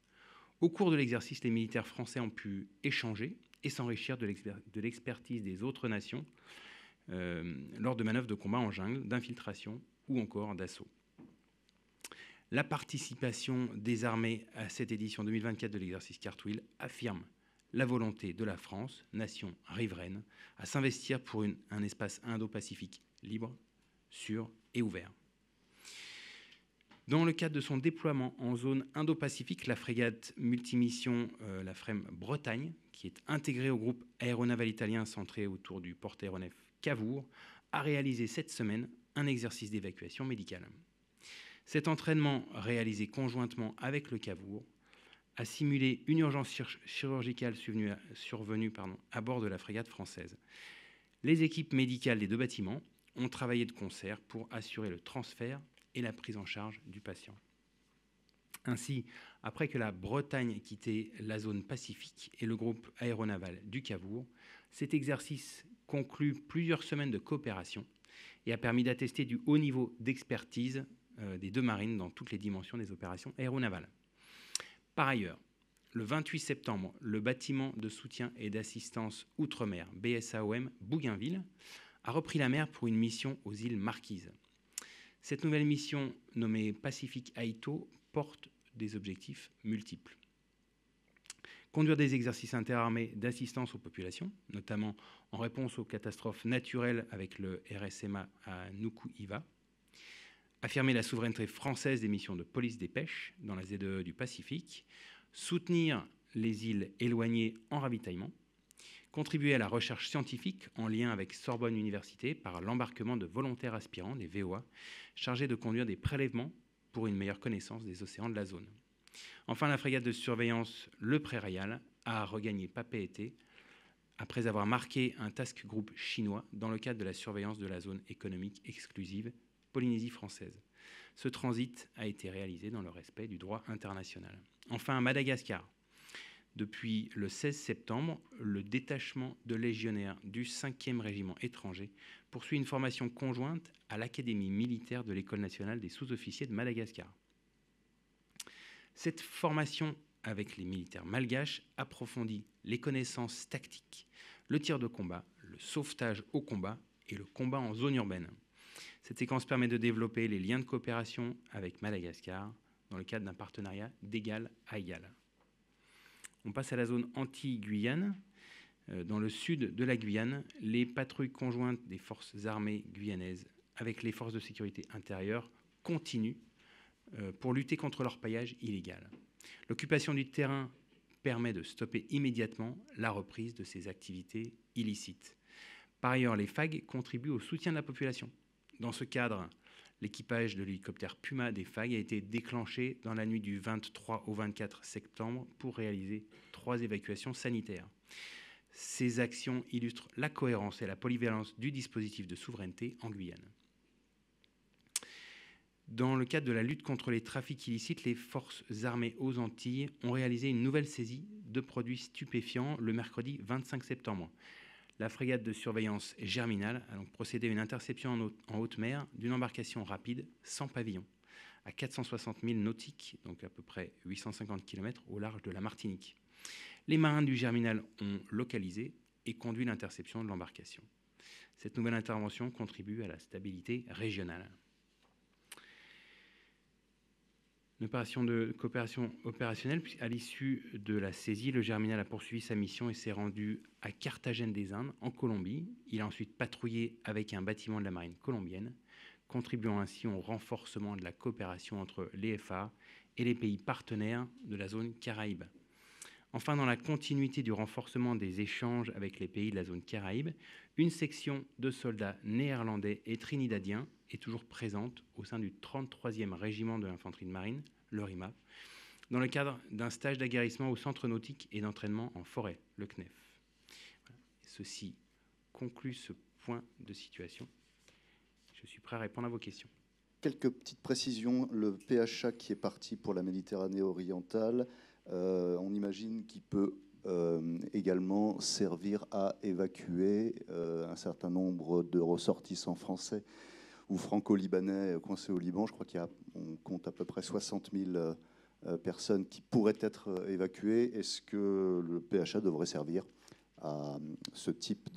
Au cours de l'exercice, les militaires français ont pu échanger et s'enrichir de l'expertise des autres nations lors de manœuvres de combat en jungle, d'infiltration ou encore d'assaut. La participation des armées à cette édition 2024 de l'exercice Cartwheel affirme la volonté de la France, nation riveraine, à s'investir pour un espace indo-pacifique libre, sûr et ouvert. Dans le cadre de son déploiement en zone indo-pacifique, la frégate multimission, la FREMM Bretagne, qui est intégrée au groupe aéronaval italien centré autour du porte-aéronef Cavour, a réalisé cette semaine un exercice d'évacuation médicale. Cet entraînement, réalisé conjointement avec le Cavour, a simulé une urgence chirurgicale survenue à bord de la frégate française. Les équipes médicales des 2 bâtiments ont travaillé de concert pour assurer le transfert et la prise en charge du patient. Ainsi, après que la Bretagne ait quitté la zone Pacifique et le groupe aéronaval du Cavour, cet exercice conclut plusieurs semaines de coopération et a permis d'attester du haut niveau d'expertise des 2 marines dans toutes les dimensions des opérations aéronavales. Par ailleurs, le 28 septembre, le bâtiment de soutien et d'assistance outre-mer, BSAOM Bougainville, a repris la mer pour une mission aux îles Marquises. Cette nouvelle mission, nommée Pacific Aito, porte des objectifs multiples. Conduire des exercices interarmés d'assistance aux populations, notamment en réponse aux catastrophes naturelles avec le RSMA à Nuku-Hiva. affirmer la souveraineté française des missions de police des pêches dans la ZEE du Pacifique, soutenir les îles éloignées en ravitaillement, contribuer à la recherche scientifique en lien avec Sorbonne Université par l'embarquement de volontaires aspirants, les VOA, chargés de conduire des prélèvements pour une meilleure connaissance des océans de la zone. Enfin, la frégate de surveillance Le Prairial a regagné Papeete après avoir marqué un task group chinois dans le cadre de la surveillance de la zone économique exclusive Polynésie française. Ce transit a été réalisé dans le respect du droit international. Enfin, à Madagascar, depuis le 16 septembre, le détachement de légionnaires du 5e régiment étranger poursuit une formation conjointe à l'Académie militaire de l'École nationale des sous-officiers de Madagascar. Cette formation avec les militaires malgaches approfondit les connaissances tactiques, le tir de combat, le sauvetage au combat et le combat en zone urbaine. Cette séquence permet de développer les liens de coopération avec Madagascar dans le cadre d'un partenariat d'égal à égal. On passe à la zone Antilles-Guyane. Dans le sud de la Guyane, les patrouilles conjointes des forces armées guyanaises avec les forces de sécurité intérieure continuent pour lutter contre l'orpaillage illégal. L'occupation du terrain permet de stopper immédiatement la reprise de ces activités illicites. Par ailleurs, les FAG contribuent au soutien de la population. Dans ce cadre, l'équipage de l'hélicoptère Puma des FAG a été déclenché dans la nuit du 23 au 24 septembre pour réaliser 3 évacuations sanitaires. Ces actions illustrent la cohérence et la polyvalence du dispositif de souveraineté en Guyane. Dans le cadre de la lutte contre les trafics illicites, les forces armées aux Antilles ont réalisé une nouvelle saisie de produits stupéfiants le mercredi 25 septembre. La frégate de surveillance Germinal a donc procédé à une interception en haute mer d'une embarcation rapide sans pavillon à 460 milles nautiques, donc à peu près 850 km au large de la Martinique. Les marins du Germinal ont localisé et conduit l'interception de l'embarcation. Cette nouvelle intervention contribue à la stabilité régionale. Une opération de coopération opérationnelle, à l'issue de la saisie, le Germinal a poursuivi sa mission et s'est rendu à Carthagène des Indes, en Colombie. Il a ensuite patrouillé avec un bâtiment de la marine colombienne, contribuant ainsi au renforcement de la coopération entre les FA et les pays partenaires de la zone Caraïbe. Enfin, dans la continuité du renforcement des échanges avec les pays de la zone Caraïbe, une section de soldats néerlandais et trinidadiens est toujours présente au sein du 33e régiment de l'infanterie de marine, le RIMAP, dans le cadre d'un stage d'aguerrissement au centre nautique et d'entraînement en forêt, le CNEF. Voilà. Ceci conclut ce point de situation. Je suis prêt à répondre à vos questions. Quelques petites précisions. Le PHA qui est parti pour la Méditerranée orientale, on imagine qu'il peut également servir à évacuer un certain nombre de ressortissants français ou franco-libanais coincés au Liban. Je crois qu'on compte à peu près 60 000 personnes qui pourraient être évacuées. Est-ce que le PHA devrait servir à ce type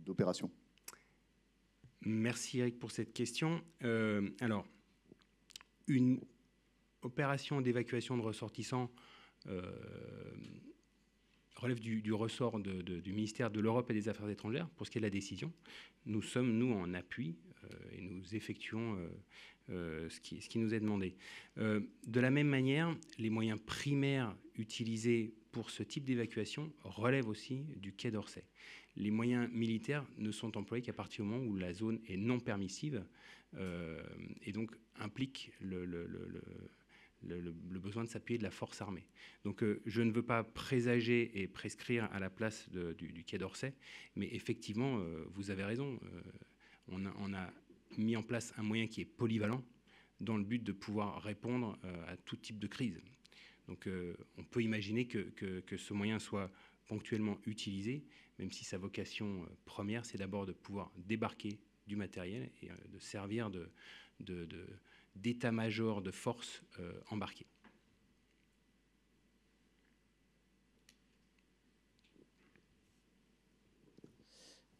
d'opération? Merci Eric pour cette question. Alors, une opération d'évacuation de ressortissants relève du ressort du ministère de l'Europe et des Affaires étrangères pour ce qui est de la décision. Nous sommes, nous, en appui et nous effectuons ce qui nous est demandé. De la même manière, les moyens primaires utilisés pour ce type d'évacuation relèvent aussi du Quai d'Orsay. Les moyens militaires ne sont employés qu'à partir du moment où la zone est non permissive et donc implique le besoin de s'appuyer de la force armée. Donc je ne veux pas présager et prescrire à la place du Quai d'Orsay, mais effectivement, vous avez raison, on a mis en place un moyen qui est polyvalent dans le but de pouvoir répondre à tout type de crise. Donc on peut imaginer que ce moyen soit ponctuellement utilisé, même si sa vocation première, c'est d'abord de pouvoir débarquer du matériel et de servir d'état-major de forces embarquées.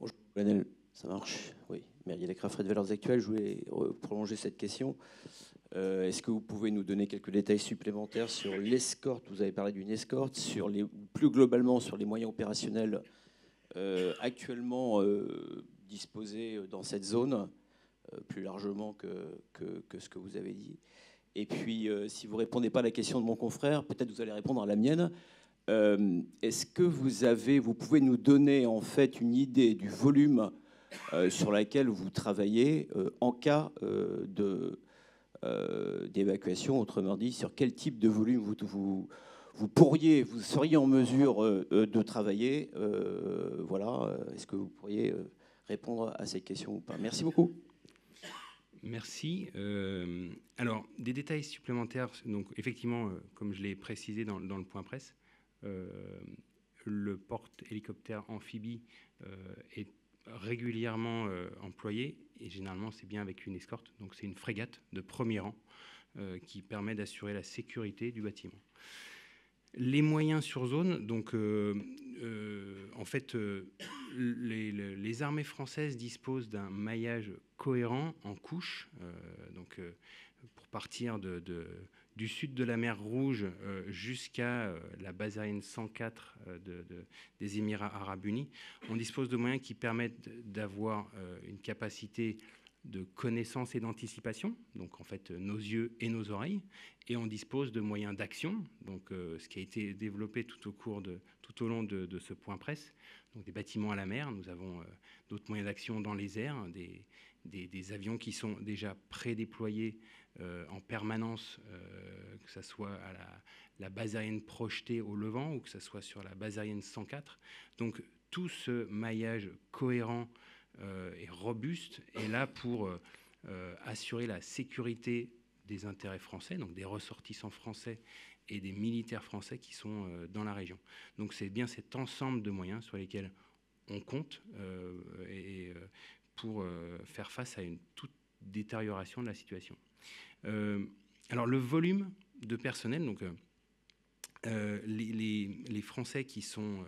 Bonjour, Lionel, ça marche? Oui. Mériel Lecrafret de Valeurs Actuelles, je voulais prolonger cette question. Est-ce que vous pouvez nous donner quelques détails supplémentaires sur l'escorte? Vous avez parlé d'une escorte, plus globalement sur les moyens opérationnels actuellement disposés dans cette zone. plus largement que ce que vous avez dit. Et puis, si vous ne répondez pas à la question de mon confrère, peut-être vous allez répondre à la mienne. Est-ce que vous pouvez nous donner en fait une idée du volume sur lequel vous travaillez en cas d'évacuation, autrement dit, sur quel type de volume vous seriez en mesure de travailler, voilà. Est-ce que vous pourriez répondre à cette question ou pas? Merci beaucoup. Merci. Alors, des détails supplémentaires. Donc, effectivement, comme je l'ai précisé dans le point presse, le porte-hélicoptère amphibie est régulièrement employé, et généralement, c'est bien avec une escorte. Donc, c'est une frégate de premier rang qui permet d'assurer la sécurité du bâtiment. Les moyens sur zone, donc en fait, les armées françaises disposent d'un maillage cohérent en couches, donc pour partir du sud de la mer Rouge jusqu'à la base aérienne 104 des Émirats arabes unis. On dispose de moyens qui permettent d'avoir une capacité de connaissance et d'anticipation, donc en fait nos yeux et nos oreilles, et on dispose de moyens d'action, donc ce qui a été développé tout au long de ce point presse, donc des bâtiments à la mer. Nous avons d'autres moyens d'action dans les airs, des avions qui sont déjà prédéployés en permanence, que ce soit à la base aérienne projetée au Levant ou que ce soit sur la base aérienne 104. Donc tout ce maillage cohérent et robuste est là pour assurer la sécurité des intérêts français, donc des ressortissants français et des militaires français qui sont dans la région. Donc c'est bien cet ensemble de moyens sur lesquels on compte pour faire face à une toute détérioration de la situation. Alors le volume de personnel, donc les Français qui sont...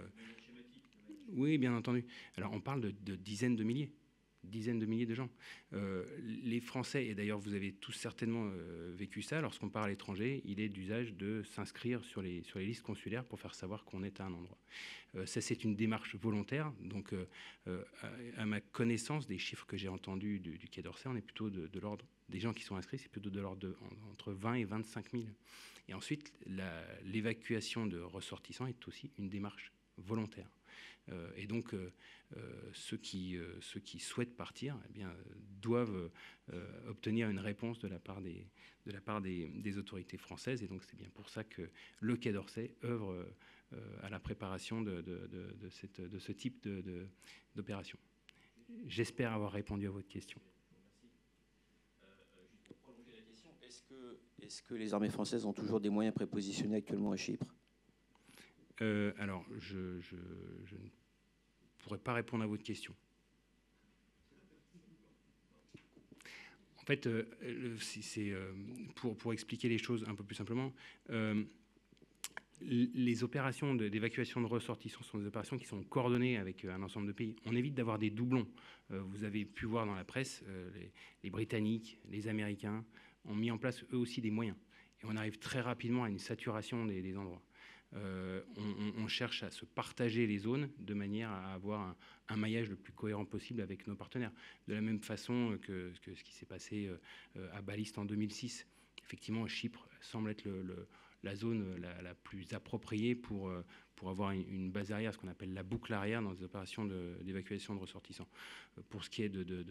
oui, bien entendu. Alors on parle de dizaines de milliers de gens. Les Français, et d'ailleurs vous avez tous certainement vécu ça, lorsqu'on part à l'étranger, il est d'usage de s'inscrire sur les listes consulaires pour faire savoir qu'on est à un endroit. Ça, c'est une démarche volontaire. Donc, à ma connaissance, des chiffres que j'ai entendus du Quai d'Orsay, on est plutôt de l'ordre des gens qui sont inscrits, c'est plutôt de l'ordre entre 20 et 25 000. Et ensuite, l'évacuation de ressortissants est aussi une démarche volontaire. Et donc, ceux qui souhaitent partir, eh bien, doivent obtenir une réponse de la part des autorités françaises. Et donc, c'est bien pour ça que le Quai d'Orsay œuvre à la préparation de ce type d'opération. J'espère avoir répondu à votre question. Juste pour prolonger la question, est-ce que les armées françaises ont toujours des moyens prépositionnés actuellement à Chypre? Alors, je ne pourrais pas répondre à votre question. En fait, pour expliquer les choses un peu plus simplement, les opérations d'évacuation de ressortissants sont des opérations qui sont coordonnées avec un ensemble de pays. On évite d'avoir des doublons. Vous avez pu voir dans la presse, les Britanniques, les Américains ont mis en place eux aussi des moyens. Et on arrive très rapidement à une saturation des endroits. On cherche à se partager les zones de manière à avoir un maillage le plus cohérent possible avec nos partenaires. De la même façon que ce qui s'est passé à Baliste en 2006. Effectivement, Chypre semble être la zone la plus appropriée pour avoir une base arrière, ce qu'on appelle la boucle arrière dans les opérations d'évacuation de ressortissants. Pour ce qui est de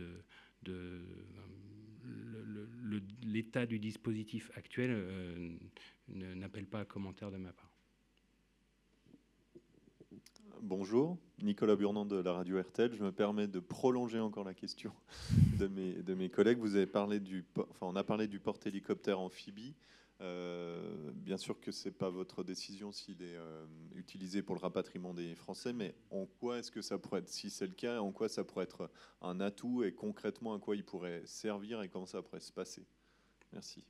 l'état du dispositif actuel, n'appelle pas à commentaire de ma part. Bonjour, Nicolas Burnand de la radio RTL. Je me permets de prolonger encore la question de mes collègues. Vous avez parlé on a parlé du porte-hélicoptère amphibie. Bien sûr que c'est pas votre décision s'il est utilisé pour le rapatriement des Français, mais en quoi est-ce que ça pourrait être, si c'est le cas, en quoi ça pourrait être un atout et concrètement à quoi il pourrait servir et comment ça pourrait se passer? Merci.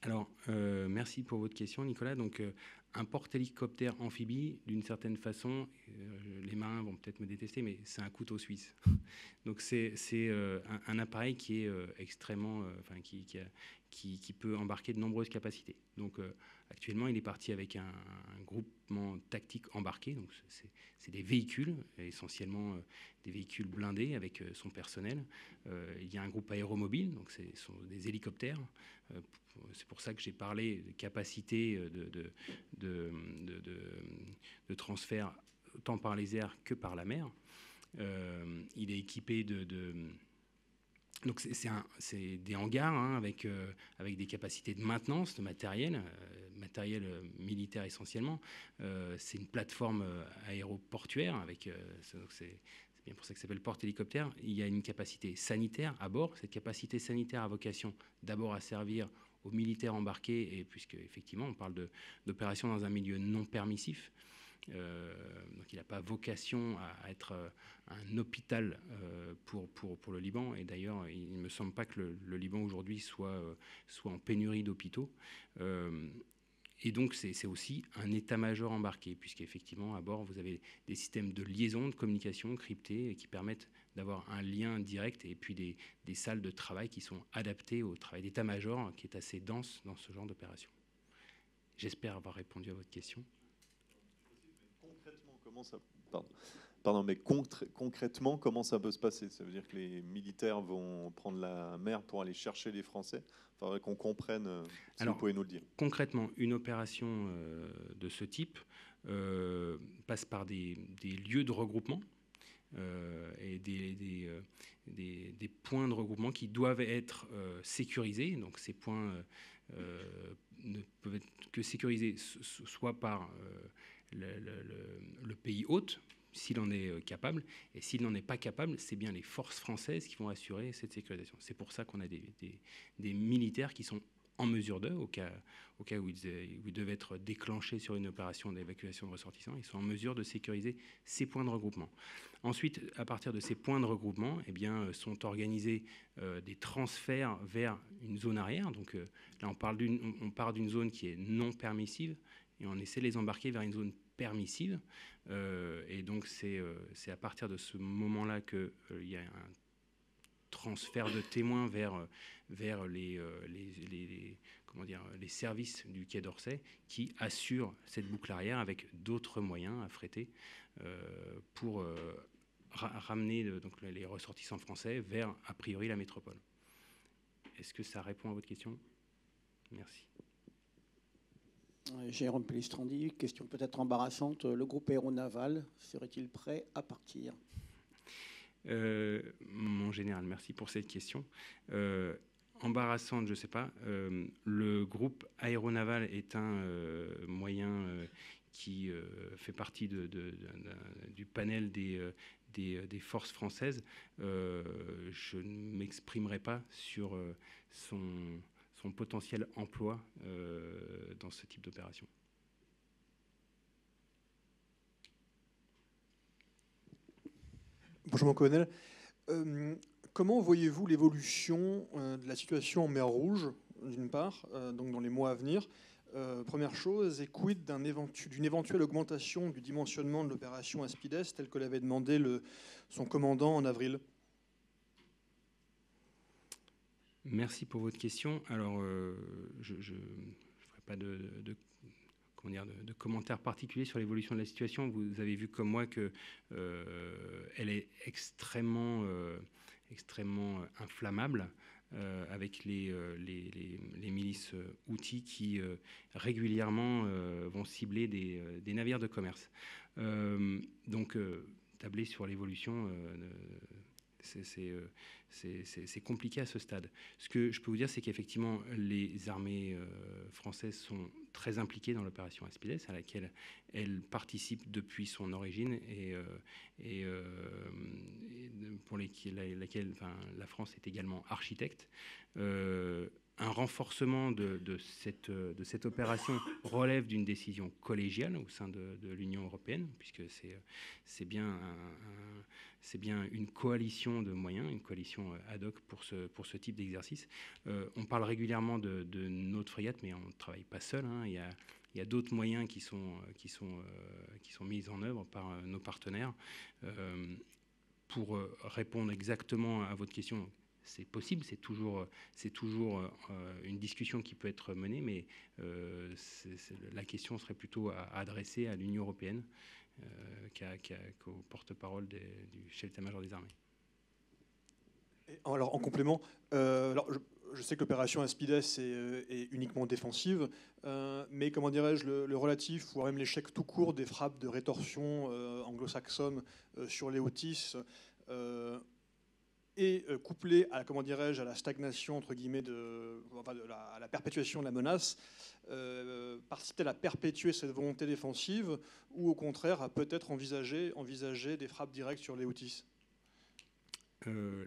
Alors, merci pour votre question, Nicolas. Donc, un porte-hélicoptère amphibie, d'une certaine façon, les marins vont peut-être me détester, mais c'est un couteau suisse. Donc c'est un appareil qui est extrêmement, qui peut embarquer de nombreuses capacités. Donc actuellement, il est parti avec un groupement tactique embarqué. Donc c'est des véhicules, essentiellement des véhicules blindés avec son personnel. Il y a un groupe aéromobile, donc ce sont des hélicoptères. C'est pour ça que j'ai parlé de capacité de transfert tant par les airs que par la mer. Il est équipé donc c'est des hangars hein, avec des capacités de maintenance, de matériel militaire essentiellement. C'est une plateforme aéroportuaire avec c'est bien pour ça que ça s'appelle porte-hélicoptère. Il y a une capacité sanitaire à bord. Cette capacité sanitaire a vocation d'abord à servir aux militaires embarqués, et puisque effectivement on parle d'opérations dans un milieu non permissif. Donc il n'a pas vocation à être un hôpital pour le Liban, et d'ailleurs il ne me semble pas que le Liban aujourd'hui soit en pénurie d'hôpitaux. Et donc c'est aussi un état-major embarqué, puisqu'effectivement à bord vous avez des systèmes de liaison, de communication cryptés qui permettent d'avoir un lien direct, et puis des salles de travail qui sont adaptées au travail d'état-major qui est assez dense dans ce genre d'opération. J'espère avoir répondu à votre question. Concrètement, concrètement, comment ça peut se passer? Ça veut dire que les militaires vont prendre la mer pour aller chercher les Français? Il faudrait qu'on comprenne, si vous pouvez nous le dire. Concrètement, une opération de ce type passe par des lieux de regroupement et des points de regroupement qui doivent être sécurisés. Donc ces points ne peuvent être que sécurisés soit par le pays hôte, s'il en est capable, et s'il n'en est pas capable, c'est bien les forces françaises qui vont assurer cette sécurisation. C'est pour ça qu'on a des militaires qui sont en mesure d'eux, au cas où ils devaient être déclenchés sur une opération d'évacuation de ressortissants, ils sont en mesure de sécuriser ces points de regroupement. Ensuite, à partir de ces points de regroupement, eh bien, sont organisés des transferts vers une zone arrière. Donc là, on part d'une zone qui est non permissive, et on essaie de les embarquer vers une zone permissive. Et donc c'est à partir de ce moment-là qu'il y a un transfert de témoins vers les services du Quai d'Orsay qui assurent cette boucle arrière avec d'autres moyens affrétés pour ramener donc, les ressortissants français vers, a priori, la métropole. Est-ce que ça répond à votre question? Merci. Jérôme Pellistrandi, question peut-être embarrassante. Le groupe aéronaval serait-il prêt à partir? Mon général, merci pour cette question. Embarrassante, je ne sais pas. Le groupe aéronaval est un moyen qui fait partie du panel des forces françaises. Je ne m'exprimerai pas sur son potentiel emploi dans ce type d'opération. Bonjour mon colonel. Comment voyez-vous l'évolution de la situation en mer Rouge, d'une part, donc dans les mois à venir? Première chose, et quid d'une éventuelle augmentation du dimensionnement de l'opération Aspides, tel que l'avait demandé son commandant en avril? Merci pour votre question. Alors, je ne ferai pas de commentaires particuliers sur l'évolution de la situation. Vous avez vu comme moi qu'elle est extrêmement inflammable avec les milices Houthis qui régulièrement vont cibler des navires de commerce. Donc, tabler sur l'évolution... c'est compliqué à ce stade. Ce que je peux vous dire, c'est qu'effectivement, les armées françaises sont très impliquées dans l'opération Aspides, à laquelle elles participent depuis son origine et pour laquelle la France est également architecte. Un renforcement de cette opération relève d'une décision collégiale au sein de l'Union européenne, puisque c'est bien une coalition de moyens, une coalition ad hoc pour ce type d'exercice. On parle régulièrement de notre frégate, mais on ne travaille pas seul. Hein. Il il y a d'autres moyens qui sont mis en œuvre par nos partenaires. Pour répondre exactement à votre question, c'est possible, c'est toujours une discussion qui peut être menée, mais la question serait plutôt à adresser à l'Union européenne qu'au porte-parole du chef d'état-major des armées. Alors, en complément, je sais que l'opération Aspides est uniquement défensive, mais comment dirais-je, le relatif, voire même l'échec tout court des frappes de rétorsion anglo-saxonnes sur les Houthis est couplé à, comment dirais-je, à la stagnation, entre guillemets, à la perpétuation de la menace, participe-t-elle à perpétuer cette volonté défensive ou au contraire à peut-être envisager des frappes directes sur les Houthis?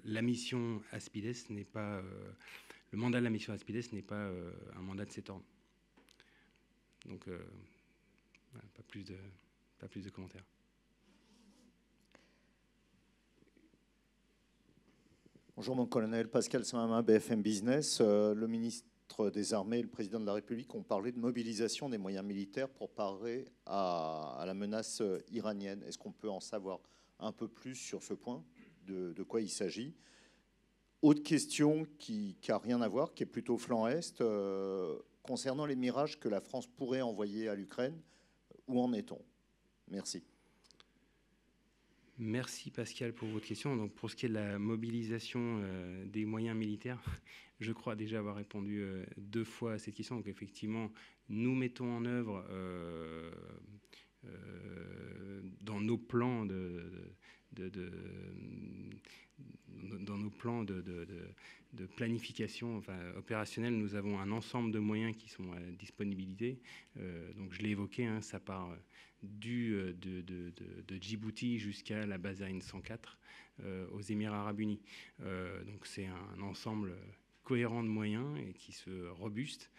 La mission Aspides n'est pas... le mandat de la mission Aspides n'est pas un mandat de cet ordre. Donc, voilà, pas plus de commentaires. Bonjour mon colonel, Pascal Saint-Mamin, BFM Business. Le ministre des Armées et le président de la République ont parlé de mobilisation des moyens militaires pour parer à la menace iranienne. Est-ce qu'on peut en savoir un peu plus sur ce point, de quoi il s'agit? Autre question qui n'a rien à voir, qui est plutôt flanc Est, concernant les Mirages que la France pourrait envoyer à l'Ukraine, où en est-on? Merci. Merci Pascal pour votre question. Donc, pour ce qui est de la mobilisation des moyens militaires, je crois déjà avoir répondu 2 fois à cette question. Donc effectivement, nous mettons en œuvre dans nos plans dans nos plans de planification opérationnelle, nous avons un ensemble de moyens qui sont à disponibilité. Donc je l'ai évoqué, hein, ça part de Djibouti jusqu'à la base aérienne 104 aux Émirats arabes unis. Donc c'est un ensemble cohérent de moyens et qui se robuste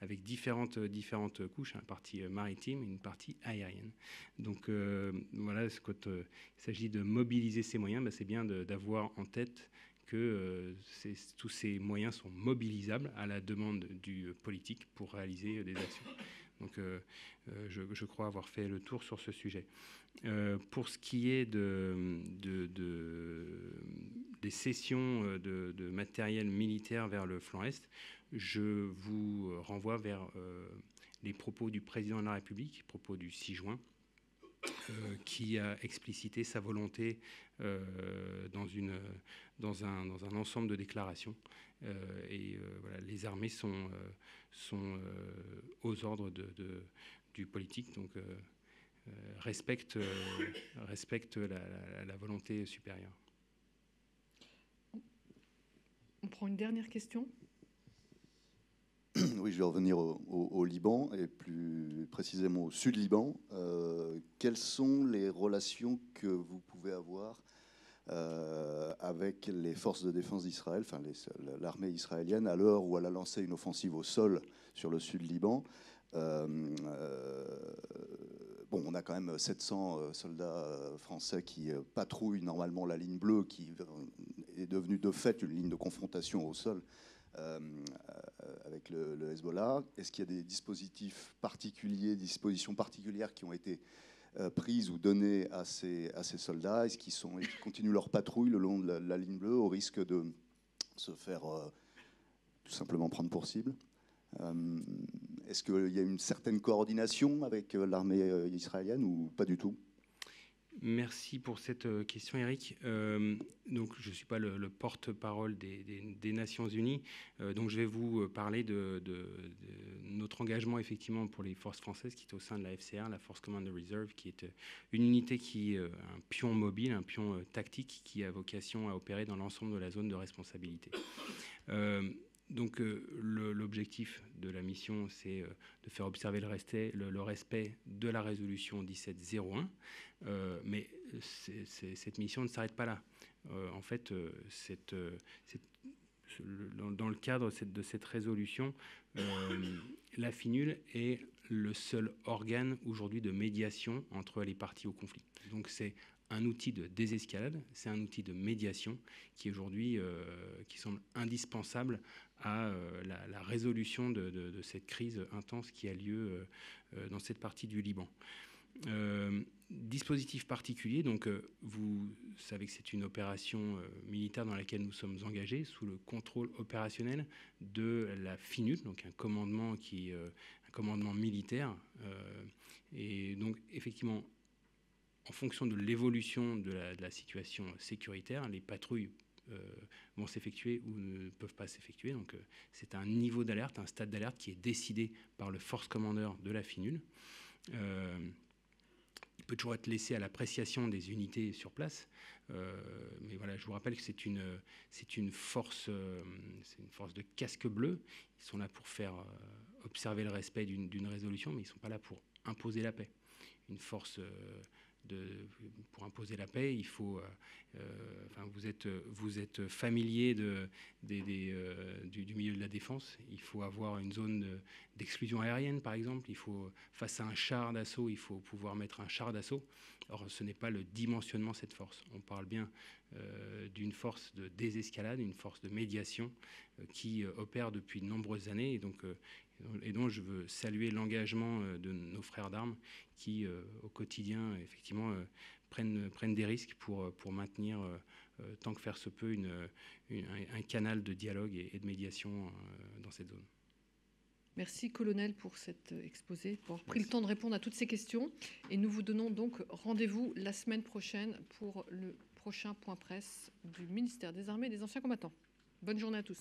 avec différentes couches, une partie maritime et une partie aérienne. Donc voilà, quand il s'agit de mobiliser ces moyens, c'est bien d'avoir en tête que tous ces moyens sont mobilisables à la demande du politique pour réaliser des actions. Donc je crois avoir fait le tour sur ce sujet. Pour ce qui est des cessions de matériel militaire vers le flanc Est, je vous renvoie vers les propos du président de la République, propos du 6 juin, qui a explicité sa volonté dans un ensemble de déclarations. Voilà, les armées sont aux ordres du politique, donc respectent la volonté supérieure. On prend une dernière question. Oui, je vais revenir au Liban, et plus précisément au Sud-Liban. Quelles sont les relations que vous pouvez avoir avec les forces de défense d'Israël, enfin l'armée israélienne, à l'heure où elle a lancé une offensive au sol sur le Sud-Liban? Bon, on a quand même 700 soldats français qui patrouillent normalement la ligne bleue, qui est devenue de fait une ligne de confrontation au sol avec le Hezbollah. Est-ce qu'il y a des dispositifs particuliers, des dispositions particulières qui ont été prises ou données à ces soldats? Est-ce qu'ils continuent leur patrouille le long de la ligne bleue au risque de se faire tout simplement prendre pour cible? Est-ce qu'il y a une certaine coordination avec l'armée israélienne ou pas du tout? Merci pour cette question, Eric. Donc, je ne suis pas le porte-parole des Nations Unies, donc je vais vous parler de notre engagement effectivement pour les forces françaises qui est au sein de la FCR, la Force Commander Reserve, qui est une unité qui est un pion mobile, un pion tactique qui a vocation à opérer dans l'ensemble de la zone de responsabilité. Donc l'objectif de la mission, c'est de faire observer le respect de la résolution 1701, mais cette mission ne s'arrête pas là. En fait, dans le cadre de cette résolution, la FINUL est le seul organe aujourd'hui de médiation entre les parties au conflit. Donc c'est un outil de désescalade, c'est un outil de médiation qui aujourd'hui qui semble indispensable à la résolution de cette crise intense qui a lieu dans cette partie du Liban. Dispositif particulier, donc vous savez que c'est une opération militaire dans laquelle nous sommes engagés sous le contrôle opérationnel de la FINUL, donc un commandement un commandement militaire, et donc effectivement en fonction de l'évolution de la situation sécuritaire, les patrouilles vont s'effectuer ou ne peuvent pas s'effectuer. Donc c'est un niveau d'alerte, un stade d'alerte qui est décidé par le force commandeur de la FINUL. Il peut toujours être laissé à l'appréciation des unités sur place, mais voilà, je vous rappelle que c'est une force de casque bleu. Ils sont là pour faire observer le respect d'une résolution, mais ils ne sont pas là pour imposer la paix. Une force pour imposer la paix, il faut. Vous êtes familier du milieu de la défense. Il faut avoir une zone d'exclusion aérienne, par exemple. Il faut, face à un char d'assaut, il faut pouvoir mettre un char d'assaut. Or, ce n'est pas le dimensionnement de cette force. On parle bien d'une force de désescalade, une force de médiation qui opère depuis de nombreuses années, et dont je veux saluer l'engagement de nos frères d'armes qui, au quotidien, effectivement, prennent des risques pour maintenir, tant que faire se peut, un canal de dialogue et de médiation dans cette zone. Merci, colonel, pour cet exposé, pour avoir pris le temps de répondre à toutes ces questions. Et nous vous donnons donc rendez-vous la semaine prochaine pour le prochain point presse du ministère des Armées et des Anciens Combattants. Bonne journée à tous.